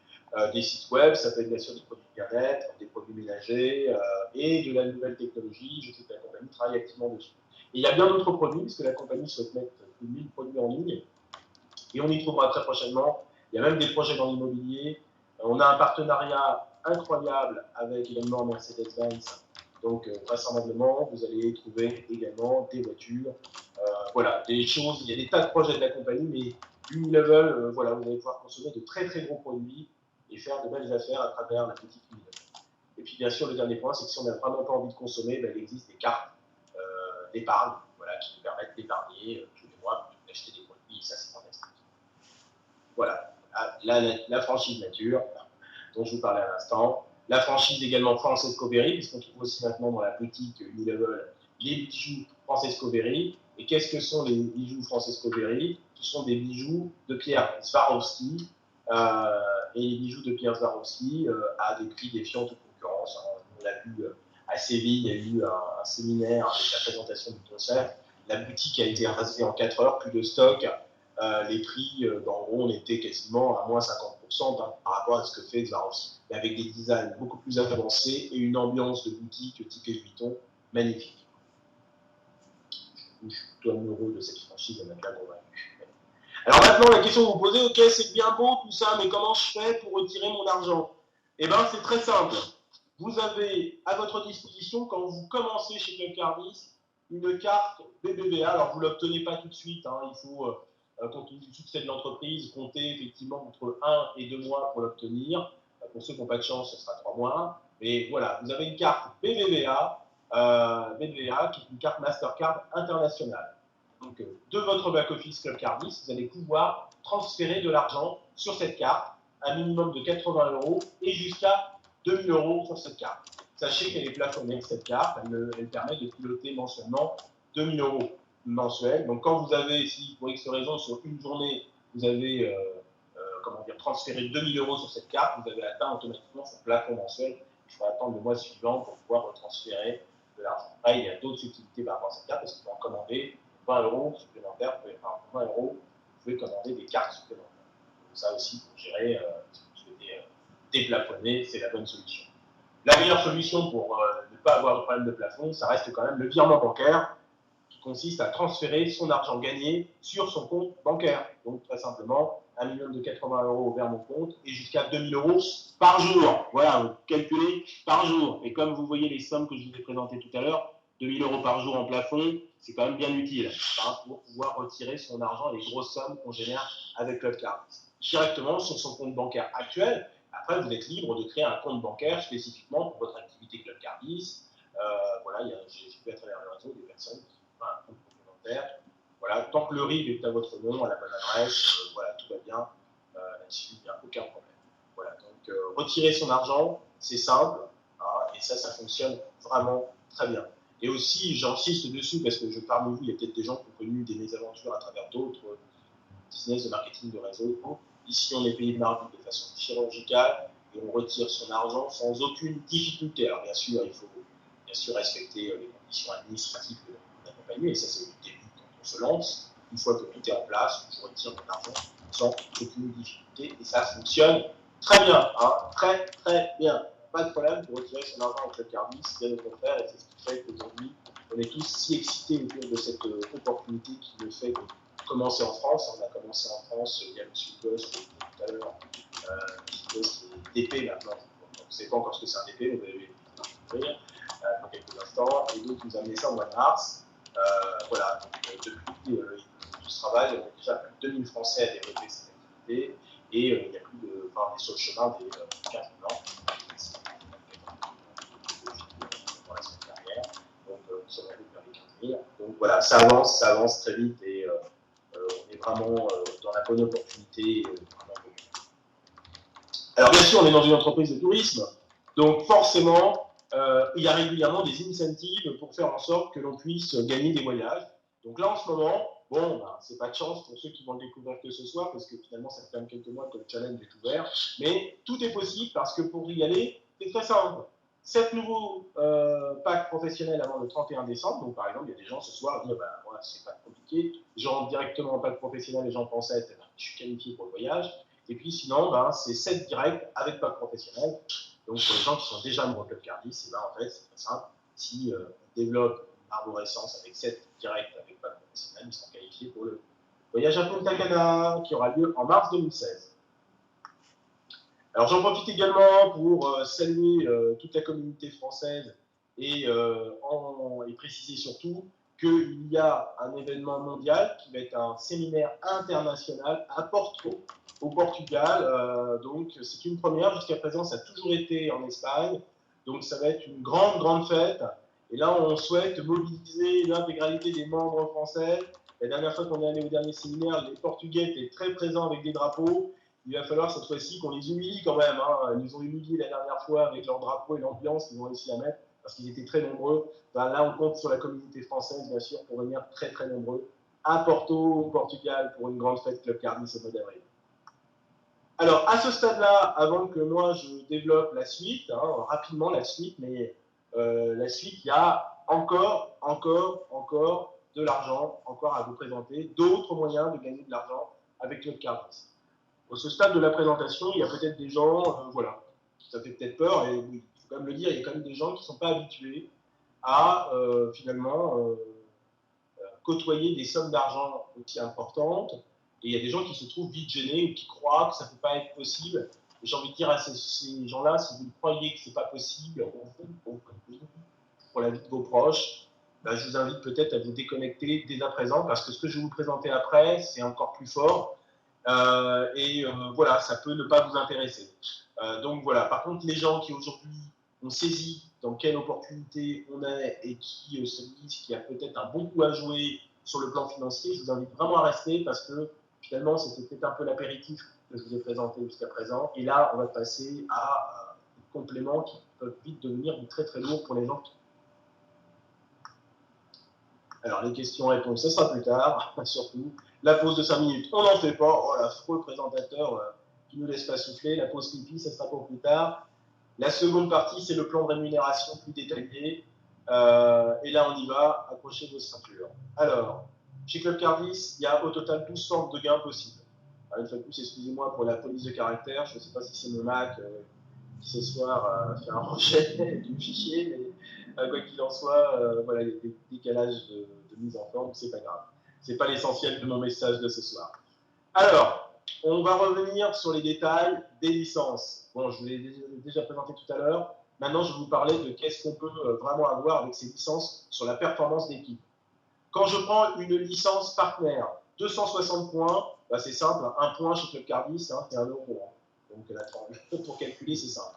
des sites web, ça peut être bien sûr des produits de bien-être, des produits ménagers et de la nouvelle technologie. Je sais que la compagnie travaille activement dessus. Et il y a bien d'autres produits, parce que la compagnie souhaite mettre plus de 1000 produits en ligne, et on y trouvera très prochainement. Il y a même des projets dans l'immobilier. On a un partenariat incroyable avec également Mercedes-Benz Donc, vraisemblablement, vous allez trouver également des voitures, voilà, des choses. Il y a des tas de projets de la compagnie, mais Unilevel, voilà, vous allez pouvoir consommer de très très gros produits et faire de belles affaires à travers la boutique Unilevel. Et puis, bien sûr, le dernier point, c'est que si on n'a vraiment pas envie de consommer, ben, il existe des cartes d'épargne, voilà, qui nous permettent d'épargner tous les mois pour acheter des produits. Et ça, c'est fantastique. Voilà, la franchise nature dont je vous parlais à l'instant. La franchise également Francesco Berry, puisqu'on trouve aussi maintenant dans la boutique Unilevel les bijoux Francesco Berry. Et qu'est-ce que sont les bijoux Francesco Berry? Ce sont des bijoux de Pierre Swarovski. Et les bijoux de Pierre Swarovski à des prix défiant toute concurrence. On l'a vu à Séville, il y a eu un séminaire avec la présentation du concert. La boutique a été rasée en 4 heures, plus de stock. Les prix, en gros, on était quasiment à moins 50% par rapport à ce que fait Swarovski, mais avec des designs beaucoup plus avancés et une ambiance de boutique type Louis Vuitton magnifique. Je suis plutôt amoureux de cette franchise, elle m'a bien convaincu. Alors maintenant, la question que vous vous posez, ok, c'est bien beau tout ça, mais comment je fais pour retirer mon argent? Eh bien, c'est très simple. Vous avez à votre disposition, quand vous commencez chez Club Cardis, une carte BBVA. Alors, vous ne l'obtenez pas tout de suite, hein, il faut, compte tenu du succès de l'entreprise, compter effectivement entre 1 et 2 mois pour l'obtenir. Pour ceux qui n'ont pas de chance, ce sera 3 mois. Mais voilà, vous avez une carte BBVA, BBVA qui est une carte Mastercard internationale. Donc, de votre back-office Club Cardis, vous allez pouvoir transférer de l'argent sur cette carte, un minimum de 80 € et jusqu'à 2000 € sur cette carte. Sachez qu'elle est plafonnée, cette carte, elle permet de piloter mensuellement 2000 € mensuels. Donc, quand vous avez, si pour X raison, sur une journée, vous avez transféré 2000 € sur cette carte, vous avez atteint automatiquement son plafond mensuel. Il faut attendre le mois suivant pour pouvoir retransférer de l'argent. Après, il y a d'autres utilités par rapport à cette carte, parce qu'il faut en commander 20 € supplémentaires. Pour 20 €, vous pouvez commander des cartes supplémentaires. Donc, ça aussi, pour gérer, si vous souhaitez déplafonner, c'est la bonne solution. La meilleure solution pour ne pas avoir de problème de plafond, ça reste quand même le virement bancaire, qui consiste à transférer son argent gagné sur son compte bancaire. Donc très simplement, un minimum de 80 € vers mon compte et jusqu'à 2000 € par jour. Voilà, vous calculez par jour. Et comme vous voyez les sommes que je vous ai présentées tout à l'heure, 2000 € par jour en plafond, c'est quand même bien utile pour pouvoir retirer son argent et les grosses sommes qu'on génère avec Club Cardis directement sur son compte bancaire actuel. Après, vous êtes libre de créer un compte bancaire spécifiquement pour votre activité Club Cardis. Voilà, j'ai vu à travers le réseau des personnes qui ont un compte complémentaire. Voilà, tant que le RIB est à votre nom, à la bonne adresse, voilà, tout va bien. Là-dessus, il n'y a aucun problème. Voilà, donc retirer son argent, c'est simple, hein, et ça fonctionne vraiment très bien. Et aussi, j'insiste dessus parce que parmi vous, il y a peut-être des gens qui ont connu des mésaventures à travers d'autres business de marketing de réseau. Ici, on est payé mardi de façon chirurgicale et on retire son argent sans aucune difficulté. Alors, bien sûr, il faut bien sûr respecter les conditions administratives de la compagnie, et ça, c'est le début quand on se lance. Une fois que tout est en place, je retire mon argent sans aucune difficulté et ça fonctionne très bien, hein, très très bien. Pas de problème pour retirer son argent avec le Cardis, bien au contraire, et c'est ce qui fait qu'aujourd'hui, on est tous si excités autour de cette opportunité qui le fait de commencer en France. On a commencé en France via le Sud-Post tout à l'heure. Sud-Post c'est DP maintenant. On ne sait pas encore ce que c'est un DP, vous allez découvrir dans quelques instants. Et donc, nous amener ça au mois de mars. Voilà, donc, depuis tout ce travail, on a déjà plus de 2000 Français à développer cette activité. Et il y a plus de. Enfin, on est sur le chemin des 4 ans. Dans la semaine dernière. Donc, nous sommes allés vers les 15 000. Donc, voilà, ça avance très vite et on est vraiment dans la bonne opportunité. Alors bien sûr, on est dans une entreprise de tourisme, donc forcément, il y a régulièrement des incentives pour faire en sorte que l'on puisse gagner des voyages. Donc là, en ce moment, bon, c'est pas de chance pour ceux qui vont le découvrir que ce soir, parce que finalement, ça fait quand même quelques mois que le challenge est ouvert, mais tout est possible parce que pour y aller, c'est très simple. 7 nouveaux packs professionnels avant le 31 décembre. Donc, par exemple, il y a des gens ce soir qui disent moi, c'est pas compliqué. Je rentre directement en pack professionnel et j'en pensais, je suis qualifié pour le voyage. Et puis, sinon, c'est 7 directs avec pack professionnel. Donc, pour les gens qui sont déjà amoureux de Club Cardis, en fait, c'est très simple. Si ils développent une arborescence avec 7 directs avec pack professionnel, ils sont qualifiés pour le voyage à Punta Cana qui aura lieu en mars 2016. Alors j'en profite également pour saluer toute la communauté française et préciser surtout qu'il y a un événement mondial qui va être un séminaire international à Porto, au Portugal. Donc c'est une première, jusqu'à présent ça a toujours été en Espagne, donc ça va être une grande, grande fête. Et là on souhaite mobiliser l'intégralité des membres français. La dernière fois qu'on est allé au dernier séminaire, les Portugais étaient très présents avec des drapeaux. Il va falloir cette fois-ci qu'on les humilie quand même. Hein. Ils nous ont humiliés la dernière fois avec leurs drapeaux et l'ambiance qu'ils ont réussi à mettre, parce qu'ils étaient très nombreux. Ben, là, on compte sur la communauté française, bien sûr, pour venir très très nombreux à Porto, au Portugal, pour une grande fête Club Cardis au mois d'avril. Alors, à ce stade-là, avant que moi je développe la suite, hein, rapidement la suite, mais la suite, il y a encore de l'argent encore à vous présenter, d'autres moyens de gagner de l'argent avec Club Cardis. À ce stade de la présentation, il y a peut-être des gens, voilà, ça fait peut-être peur, et oui, il faut quand même le dire, il y a quand même des gens qui ne sont pas habitués à finalement côtoyer des sommes d'argent aussi importantes. Et il y a des gens qui se trouvent vite gênés ou qui croient que ça ne peut pas être possible. Et j'ai envie de dire à ces gens-là, si vous croyez que ce n'est pas possible pour la vie de vos proches, ben, je vous invite peut-être à vous déconnecter dès à présent, parce que ce que je vais vous présenter après, c'est encore plus fort. Voilà, ça peut ne pas vous intéresser. Donc voilà, par contre, les gens qui aujourd'hui ont saisi dans quelle opportunité on est et qui se disent qu'il y a peut-être un bon coup à jouer sur le plan financier, je vous invite vraiment à rester, parce que finalement, c'était peut-être un peu l'apéritif que je vous ai présenté jusqu'à présent. Et là, on va passer à des compléments qui peuvent vite devenir très très lourds pour les gens. Alors, les questions-réponses, ce sera plus tard, surtout. La pause de 5 minutes, on n'en fait pas. Oh, l'affreux présentateur qui ne nous laisse pas souffler. La pause pipi, ça sera pour plus tard. La seconde partie, c'est le plan de rémunération plus détaillé. Et là, on y va. Accrochez vos ceintures. Alors, chez Club Cardis, il y a au total 12 sortes de gains possibles. Alors, une fois de plus, excusez-moi pour la police de caractère. Je ne sais pas si c'est mon Mac qui ce soir fait un rejet du fichier, mais quoi qu'il en soit, voilà, il y a des décalages de mise en forme, c'est pas grave. C'est pas l'essentiel de mon message de ce soir. Alors, on va revenir sur les détails des licences. Bon, je vous l'ai déjà présenté tout à l'heure. Maintenant, je vais vous parler de qu'est-ce qu'on peut vraiment avoir avec ces licences sur la performance d'équipe. Quand je prends une licence partenaire, 260 points, bah c'est simple, un point chez Club Cardis, hein, c'est 1 euro. Hein. Donc la formule pour calculer, c'est simple.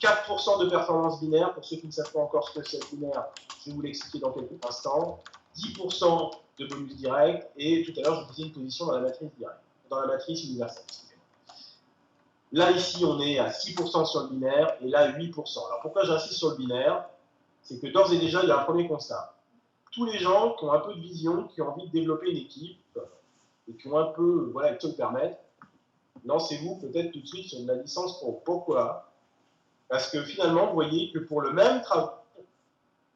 4% de performance binaire, pour ceux qui ne savent pas encore ce que c'est binaire, je vais vous l'expliquer dans quelques instants. 10% de bonus direct, et tout à l'heure, je vous disais une position dans la matrice directe, dans la matrice universelle. Là, ici, on est à 6% sur le binaire, et là, 8%. Alors pourquoi j'insiste sur le binaire? C'est que d'ores et déjà, il y a un premier constat. Tous les gens qui ont un peu de vision, qui ont envie de développer une équipe, et qui ont un peu, voilà, qui se le permettent, lancez-vous peut-être tout de suite sur de la licence pro. Pourquoi? Parce que finalement, vous voyez que pour le même travail,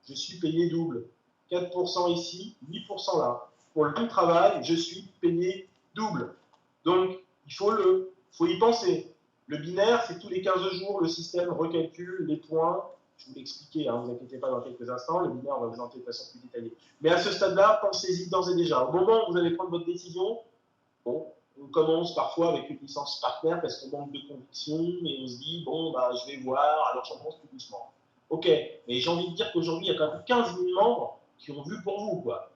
je suis payé double. 4% ici, 8% là. Pour le même travail, je suis payé double. Donc, il faut y penser. Le binaire, c'est tous les 15 jours, le système recalcule les points. Je vous l'expliquer, hein, ne vous inquiétez pas dans quelques instants. Le binaire, on va vous présenter de façon plus détaillée. Mais à ce stade-là, pensez-y d'ores et déjà. Au moment où vous allez prendre votre décision, bon, on commence parfois avec une licence partenaire parce qu'on manque de conviction et on se dit, bon, bah, je vais voir, alors j'en pense plus doucement. Ok, mais j'ai envie de dire qu'aujourd'hui, il y a quand même 15 000 membres qui ont vu pour vous, quoi.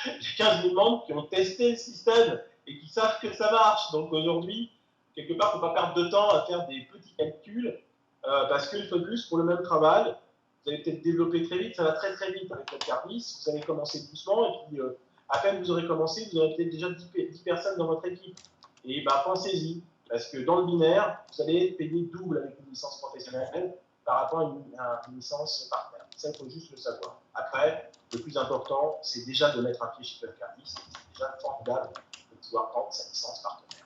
Il y a 15 000 membres qui ont testé le système et qui savent que ça marche. Donc aujourd'hui, quelque part, il ne faut pas perdre de temps à faire des petits calculs parce qu'une fois de plus, pour le même travail, vous allez peut-être développer très vite, ça va très très vite avec le service, vous allez commencer doucement et puis à peine vous aurez commencé, vous aurez peut-être déjà 10 personnes dans votre équipe. Et bah, pensez-y, parce que dans le binaire, vous allez payer double avec une licence professionnelle par rapport à une licence partenaire. Ça, il faut juste le savoir. Après, le plus important, c'est déjà de mettre un pied chez Club Cardis. C'est déjà formidable de pouvoir prendre sa licence partenaire.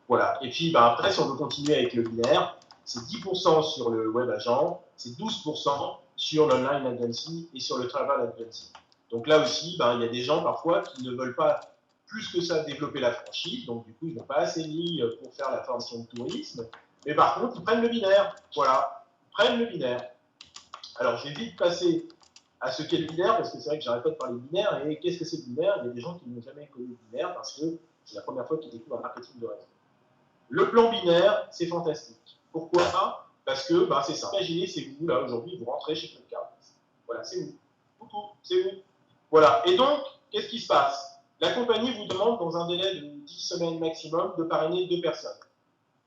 Voilà. Et puis, bah, après, si on veut continuer avec le binaire, c'est 10% sur le web agent, c'est 12% sur l'online agency et sur le travel agency. Donc là aussi, ben, il y a des gens parfois qui ne veulent pas plus que ça développer la franchise, donc du coup, ils n'ont pas assez mis pour faire la formation de tourisme, mais par contre, ils prennent le binaire. Voilà, ils prennent le binaire. Alors, je vais vite passer à ce qu'est le binaire, parce que c'est vrai que j'arrête pas de parler de binaire, et qu'est-ce que c'est le binaire? Il y a des gens qui n'ont jamais connu le binaire, parce que c'est la première fois qu'ils découvrent un marketing de réseau. Le plan binaire, c'est fantastique. Pourquoi? Parce Parce que c'est ça. Imaginez, c'est vous, là, aujourd'hui, vous rentrez chez Club Cardis. Voilà, c'est vous. Coucou, c'est vous. Voilà. Et donc, qu'est-ce qui se passe? La compagnie vous demande, dans un délai de 10 semaines maximum, de parrainer 2 personnes.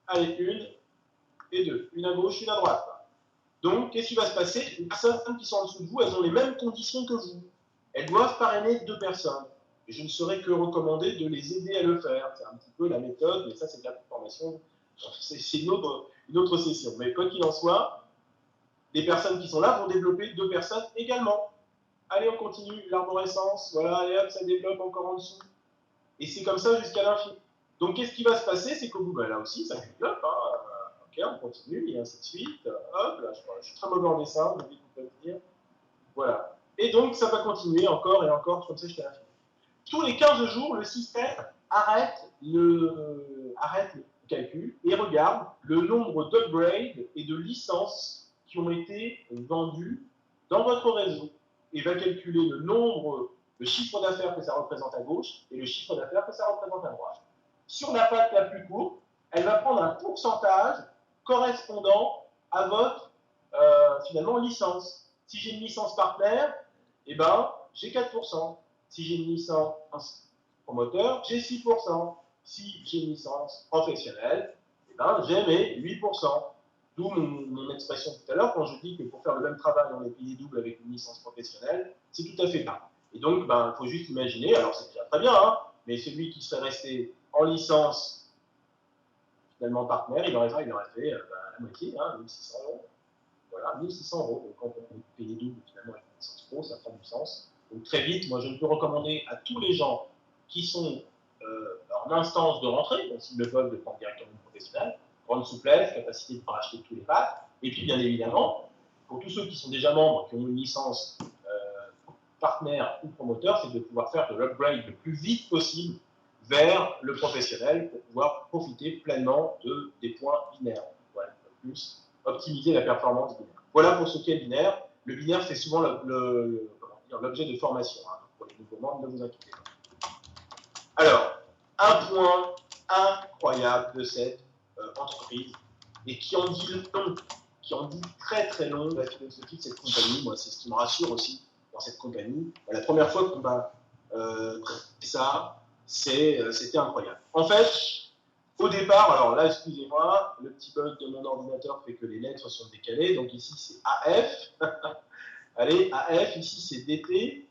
Allez, 1 et 2. Une à gauche, une à droite. Donc, qu'est-ce qui va se passer? Les personnes qui sont en dessous de vous, elles ont les mêmes conditions que vous. Elles doivent parrainer 2 personnes. Et je ne saurais que recommander de les aider à le faire. C'est un petit peu la méthode, mais ça, c'est de la formation. C'est une autre session. Mais quoi qu'il en soit, les personnes qui sont là vont développer 2 personnes également. Allez, on continue. L'arborescence, voilà, allez hop, ça développe encore en dessous. Et c'est comme ça jusqu'à l'infini. Donc, qu'est-ce qui va se passer? C'est qu'au bout, là aussi, ça développe. Ok, on continue, et ainsi de suite. Hop, là, je suis très mauvais en dessin, vous pouvez le dire. Voilà. Et donc, ça va continuer encore et encore, comme ça jusqu'à l'infini. Tous les 15 jours, le système arrête le calcul et regarde le nombre d'upgrades et de licences qui ont été vendues dans votre réseau et va calculer le chiffre d'affaires que ça représente à gauche et le chiffre d'affaires que ça représente à droite. Sur la patte la plus courte, elle va prendre un pourcentage correspondant à votre finalement licence. Si j'ai une licence partenaire, j'ai 4%. Si j'ai une licence promoteur, j'ai 6%. Si j'ai une licence professionnelle, j'ai mes 8%. D'où mon expression tout à l'heure, quand je dis que pour faire le même travail, on est payé double avec une licence professionnelle, c'est tout à fait bien. Et donc, il faut juste imaginer, alors c'est déjà très bien, mais celui qui serait resté en licence, finalement partenaire, il aurait fait la moitié, 1600 €. Voilà, 1600 €. Donc, quand on est payé double, finalement, avec une licence pro, ça prend du sens. Donc, très vite, moi, je ne peux recommander à tous les gens qui sont en instance de rentrer, donc s'ils le peuvent, de prendre directement une professionnelle, grande souplesse, capacité de pouvoir acheter tous les packs. Et puis, bien évidemment, pour tous ceux qui sont déjà membres, qui ont une licence partenaire ou promoteur, c'est de pouvoir faire de l'upgrade le plus vite possible vers le professionnel pour pouvoir profiter pleinement des points binaires. Voilà, plus optimiser la performance binaire. Voilà pour ce qui est binaire. Le binaire, c'est souvent l'objet de formation. Pour les nouveaux membres, ne vous inquiétez pas. Alors, un point incroyable de cette entreprise et qui en dit long, qui en dit très très long de la philosophie de cette compagnie. Moi, c'est ce qui me rassure aussi dans cette compagnie. La première fois qu'on m'a fait ça, c'était incroyable. En fait, au départ, alors là, excusez-moi, le petit bug de mon ordinateur fait que les lettres sont décalées. Donc ici, c'est AF. Allez, AF, ici, c'est DT.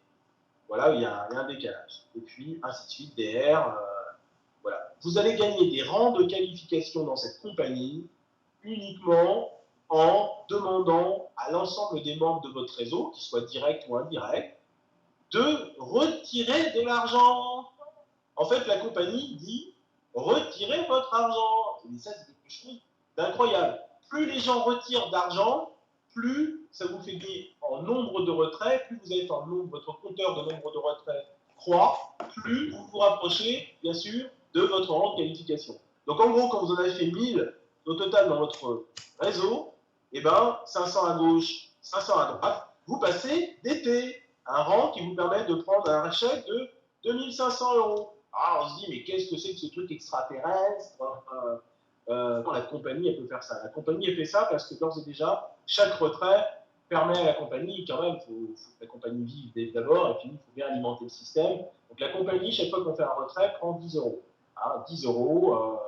Voilà, il y a un décalage. Et puis, ainsi de suite, DR. Voilà. Vous allez gagner des rangs de qualification dans cette compagnie uniquement en demandant à l'ensemble des membres de votre réseau, qu'ils soient directs ou indirects, de retirer de l'argent. En fait, la compagnie dit retirez votre argent. Et ça, c'est quelque chose d'incroyable. Plus les gens retirent d'argent, plus ça vous fait gagner en nombre de retraits, plus vous êtes en nombre, votre compteur de nombre de retraits croît, plus vous vous rapprochez, bien sûr, de votre rang de qualification. Donc en gros, quand vous en avez fait 1000 au total dans votre réseau, 500 à gauche, 500 à droite, vous passez DT, un rang qui vous permet de prendre un chèque de 2500 €. Alors on se dit, mais qu'est-ce que c'est que ce truc extraterrestre? La compagnie, elle peut faire ça. La compagnie, elle fait ça parce que d'ores et déjà, chaque retrait permet à la compagnie, quand même, il faut que la compagnie vive d'abord, et puis il faut bien alimenter le système. Donc la compagnie, chaque fois qu'on fait un retrait, prend 10 €. 10 €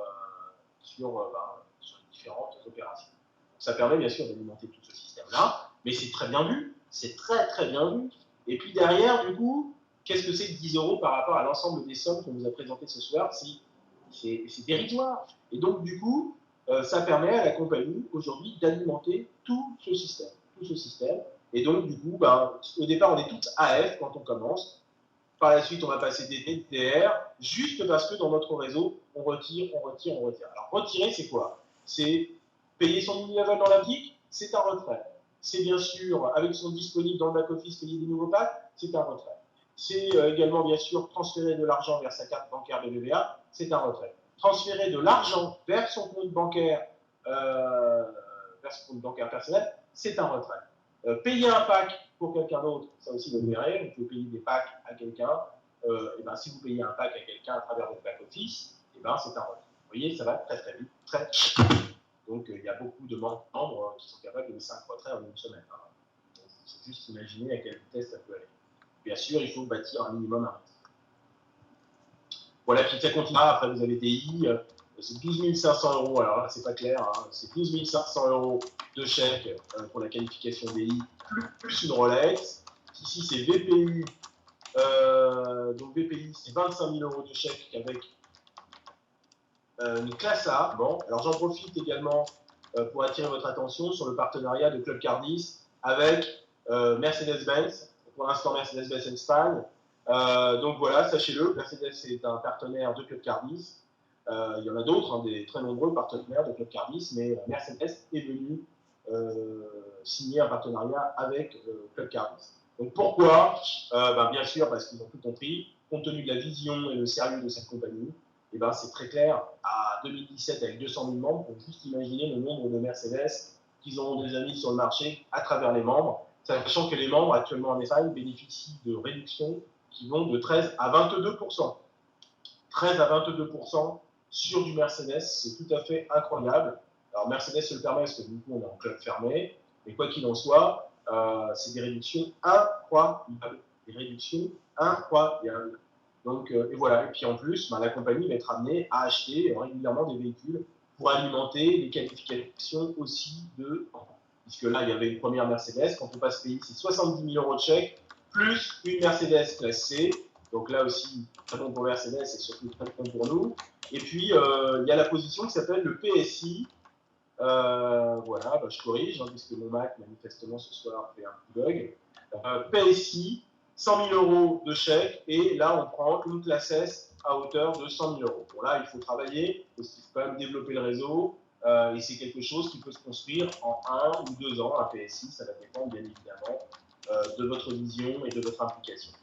sur différentes opérations. Donc, ça permet bien sûr d'alimenter tout ce système-là, mais c'est très bien vu, c'est très très bien vu. Et puis derrière, du coup, qu'est-ce que c'est que 10 € par rapport à l'ensemble des sommes qu'on vous a présentées ce soir? C'est dérisoire. Et donc, du coup, ça permet à la compagnie aujourd'hui d'alimenter tout ce système. Et donc, du coup, au départ, on est tous AF quand on commence. Par la suite, on va passer des DR, juste parce que dans notre réseau, on retire. Alors, retirer, c'est quoi? C'est payer son mini-level dans l'applique, c'est un retrait. C'est bien sûr, avec son disponible dans le back-office, payer des nouveaux packs, c'est un retrait. C'est également, bien sûr, transférer de l'argent vers sa carte bancaire BBVA, c'est un retrait. Transférer de l'argent vers son compte bancaire personnel, c'est un retrait. Payer un pack pour quelqu'un d'autre, ça aussi vous le verrez, vous pouvez payer des packs à quelqu'un, si vous payez un pack à quelqu'un à travers votre back-office, c'est un retrait. Vous voyez, ça va très très vite, très vite. Donc, il y a beaucoup de membres qui sont capables de 5 retraits en une semaine. Hein. Donc, il faut juste imaginer à quelle vitesse ça peut aller. Bien sûr, il faut bâtir un minimum à risque. Voilà, puis ça continue. Après, vous avez DI, c'est 12 500 €. Alors là, c'est pas clair, hein. C'est 12 500 € de chèque pour la qualification DI, plus une Rolex. Ici, c'est VPU. Donc, VPI, c'est 25 000 € de chèque avec une classe A. Bon, alors j'en profite également pour attirer votre attention sur le partenariat de Club Cardis avec Mercedes-Benz, pour l'instant Mercedes-Benz Espagne. Donc voilà, sachez-le, Mercedes est un partenaire de Club Cardis. Il y en a d'autres, hein, des très nombreux partenaires de Club Cardis, mais Mercedes est venu signer un partenariat avec Club Cardis. Donc pourquoi bien sûr, parce qu'ils ont tout compris, compte tenu de la vision et le sérieux de cette compagnie. Et ben, c'est très clair, à 2017 avec 200 000 membres, pour juste imaginer le nombre de Mercedes qu'ils ont déjà mis sur le marché à travers les membres, sachant que les membres actuellement en Espagne bénéficient de réductions qui vont de 13 à 22%. 13 à 22% sur du Mercedes, c'est tout à fait incroyable. Alors Mercedes se le permet parce que du coup on est en club fermé, mais quoi qu'il en soit, c'est des réductions incroyables. Des réductions incroyables. Donc, et voilà. Et puis en plus, la compagnie va être amenée à acheter régulièrement des véhicules pour alimenter les qualifications aussi de. Puisque là, il y avait une première Mercedes. Quand on passe pays, c'est 70 000 € de chèque, plus une Mercedes classe C. Donc là aussi, très bon pour Mercedes et surtout très bon pour nous. Et puis, il y a la position qui s'appelle le PSI. Voilà, je corrige, hein, puisque mon Mac, manifestement, ce soir, fait un bug. PSI, 100 000 € de chèque, et là, on prend une classe S à hauteur de 100 000 €. Bon, là, il faut travailler, parce qu'il faut quand même développer le réseau, et c'est quelque chose qui peut se construire en 1 ou 2 ans, un PSI, ça va dépendre, bien évidemment, de votre vision et de votre implication.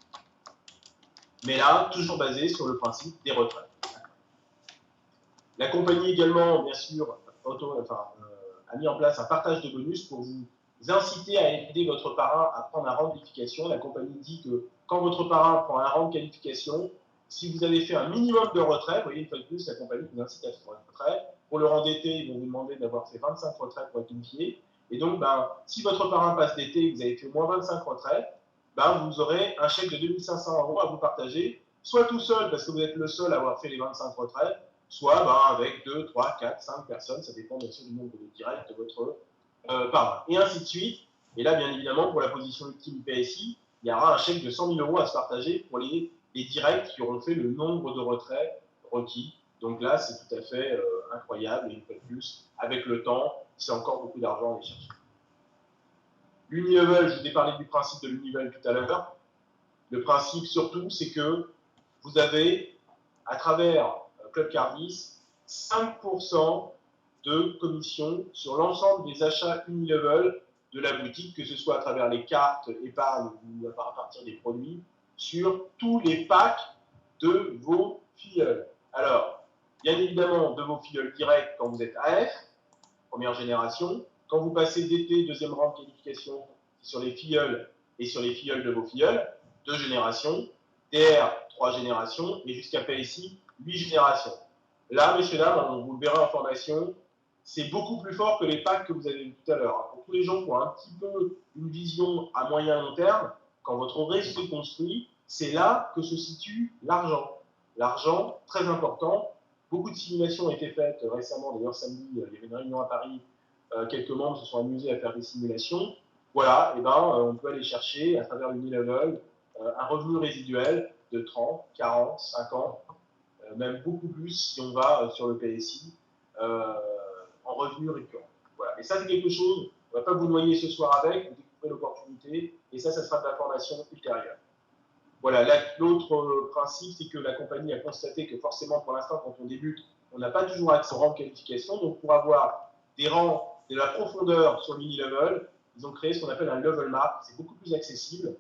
Mais là, toujours basé sur le principe des retraites. La compagnie également, bien sûr, a mis en place un partage de bonus pour vous inciter à aider votre parrain à prendre un rang de qualification. La compagnie dit que quand votre parrain prend un rang de qualification, si vous avez fait un minimum de retraits, vous voyez, une fois de plus, la compagnie vous incite à faire un retrait. Pour le rang d'été, ils vont vous demander d'avoir fait 25 retraits pour être qualifié. Et donc, si votre parrain passe d'été et que vous avez fait au moins 25 retraits, vous aurez un chèque de 2 500 € à vous partager, soit tout seul, parce que vous êtes le seul à avoir fait les 25 retraits, soit avec 2, 3, 4, 5 personnes, ça dépend bien sûr du nombre de directs de votre parrain. Et ainsi de suite. Et là, bien évidemment, pour la position ultime PSI, il y aura un chèque de 100 000 € à se partager pour les directs qui auront fait le nombre de retraits requis. Donc là, c'est tout à fait incroyable. Et une fois de plus, avec le temps, c'est encore beaucoup d'argent à aller chercher. L'Unilevel, je vous ai parlé du principe de l'Unilevel tout à l'heure. Le principe surtout, c'est que vous avez, à travers Club Cardis, 5% de commission sur l'ensemble des achats Unilevel de la boutique, que ce soit à travers les cartes épargne ou à partir des produits, sur tous les packs de vos filleuls. Alors, bien évidemment, de vos filleuls directs quand vous êtes AF, première génération. Quand vous passez DT, deuxième rang de qualification, sur les filleuls et sur les filleuls de vos filleuls, 2 générations. DR, 3 générations, et jusqu'à PSI, 8 générations. Là, messieurs, dames, vous le verrez en formation, c'est beaucoup plus fort que les packs que vous avez vu tout à l'heure. Pour tous les gens qui ont un petit peu une vision à moyen long terme, quand votre réseau est construit, c'est là que se situe l'argent. L'argent, très important. Beaucoup de simulations ont été faites récemment, d'ailleurs samedi, il y avait une réunion à Paris, quelques membres se sont amusés à faire des simulations. Voilà, et on peut aller chercher à travers l'Unilevel un revenu résiduel de 30, 40, 50, même beaucoup plus si on va sur le PSI en revenu récurrent. Voilà. Et ça, c'est quelque chose, on ne va pas vous noyer ce soir avec, vous découvrez l'opportunité, et ça sera de la formation ultérieure. Voilà, l'autre principe, c'est que la compagnie a constaté que forcément, pour l'instant, quand on débute, on n'a pas toujours accès aux rangs de qualification. Donc, pour avoir des rangs, de la profondeur sur l'Unilevel, ils ont créé ce qu'on appelle un level map. C'est beaucoup plus accessible.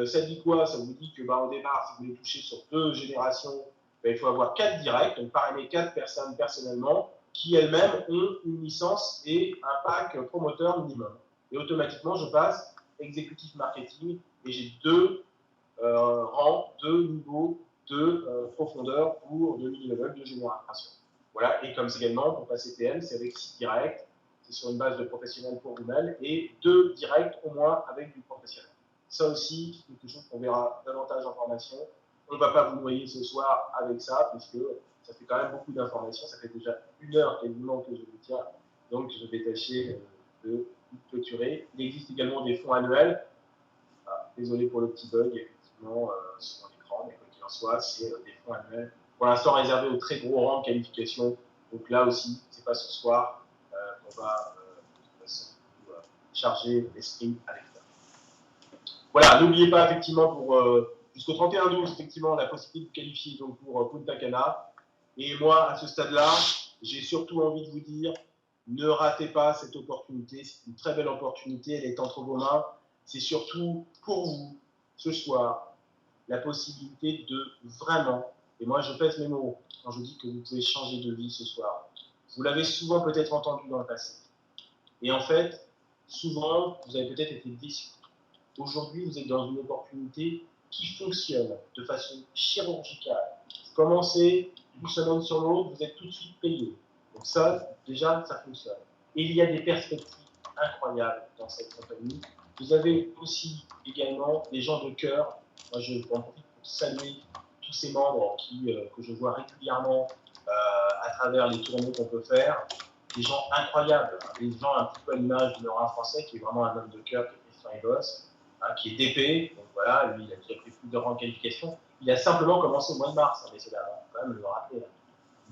Ça dit quoi? Ça vous dit que au départ, si vous voulez toucher sur 2 générations, il faut avoir 4 directs, donc parrainer 4 personnes personnellement, qui elles-mêmes ont une licence et un pack promoteur minimum. Et automatiquement, je passe exécutif marketing et j'ai 2 rangs, 2 niveaux de profondeur pour 2000 levels de génération. Voilà, et comme également pour passer TM, c'est avec 6 directs, c'est sur une base de professionnel pour vous-même, et 2 directs au moins avec du professionnel. Ça aussi, c'est quelque chose qu'on verra davantage en formation. On ne va pas vous noyer ce soir avec ça, puisque ça fait quand même beaucoup d'informations. Ça fait déjà 1 heure quasiment que je vous tiens, donc je vais tâcher de clôturer. Il existe également des fonds annuels. Ah, désolé pour le petit bug, effectivement, sur l'écran, mais quoi qu'il en soit, c'est des fonds annuels. Pour l'instant, réservés aux très gros rangs de qualification. Donc là aussi, ce n'est pas ce soir qu'on va de toute façon charger l'esprit avec ça. Voilà, n'oubliez pas effectivement pour jusqu'au 31-12, effectivement, la possibilité de qualifier donc, pour Punta Cana. Et moi, à ce stade-là, j'ai surtout envie de vous dire, ne ratez pas cette opportunité. C'est une très belle opportunité, elle est entre vos mains. C'est surtout pour vous, ce soir, la possibilité de vraiment, et moi je pèse mes mots quand je dis que vous pouvez changer de vie ce soir. Vous l'avez souvent peut-être entendu dans le passé. Et en fait, souvent, vous avez peut-être été déçus. Aujourd'hui, vous êtes dans une opportunité qui fonctionne de façon chirurgicale. Vous commencez une semaine sur l'autre, vous êtes tout de suite payé. Donc ça, déjà, ça fonctionne. Et il y a des perspectives incroyables dans cette compagnie. Vous avez aussi également des gens de cœur. Moi, je en profite pour saluer tous ces membres que je vois régulièrement à travers les tournées qu'on peut faire. Des gens incroyables, des gens un petit peu à l'image de Laurent Français, qui est vraiment un homme de cœur, qui est Christian Ebos, qui est DP. Donc voilà, lui, il a déjà pris plus de rangs de qualification. Il a simplement commencé au mois de mars, messieurs dames, quand même le rappeler.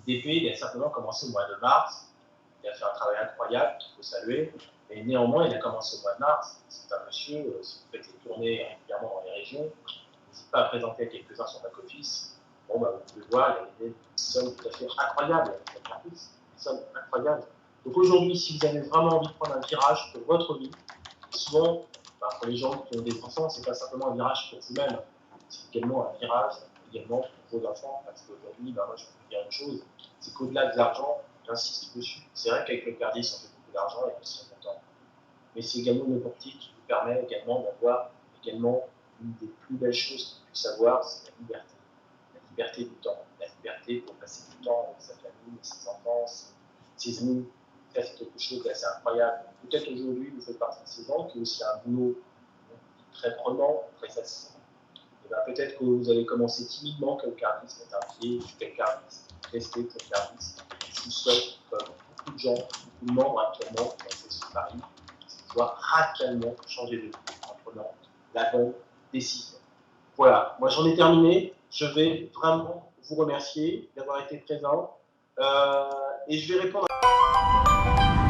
DP, il a simplement commencé au mois de mars. Il a fait un travail incroyable qu'il faut saluer. Et néanmoins, il a commencé au mois de mars. C'est un monsieur, si vous faites les tournées régulièrement dans les régions, n'hésitez pas à présenter quelques-uns sur back-office. Bon, bah, vous pouvez voir, il y a des sommes tout à fait incroyables. Des sommes incroyables. Donc aujourd'hui, si vous avez vraiment envie de prendre un virage pour votre vie, souvent, bah, pour les gens qui ont des enfants, ce n'est pas simplement un virage pour vous-même, c'est également un virage également pour vos enfants. Parce qu'aujourd'hui, bah, moi, je peux vous dire une chose, c'est qu'au-delà de l'argent, j'insiste dessus. C'est vrai qu'avec le Cardis, on fait beaucoup d'argent et on se sent content. Mais c'est également une opportunité qui vous permet également d'avoir également une des plus belles choses qu'on puisse avoir, c'est la liberté. La liberté du temps, la liberté pour passer du temps avec sa famille, ses enfants, ses amis. Ça, c'est quelque chose d'assez incroyable. Peut-être aujourd'hui, vous faites partie de ces gens qui ont aussi un boulot très prenant, très facile. Et bien, peut-être que vous allez commencer timidement comme Cardis, mettre un pied sur quel Cardis, tester quel Cardis. Je vous souhaite, comme beaucoup de gens, beaucoup de membres actuellement qui ont fait ce pari, c'est de pouvoir radicalement changer de vie en prenant la bonne décision. Voilà, moi j'en ai terminé. Je vais vraiment vous remercier d'avoir été présent et je vais répondre à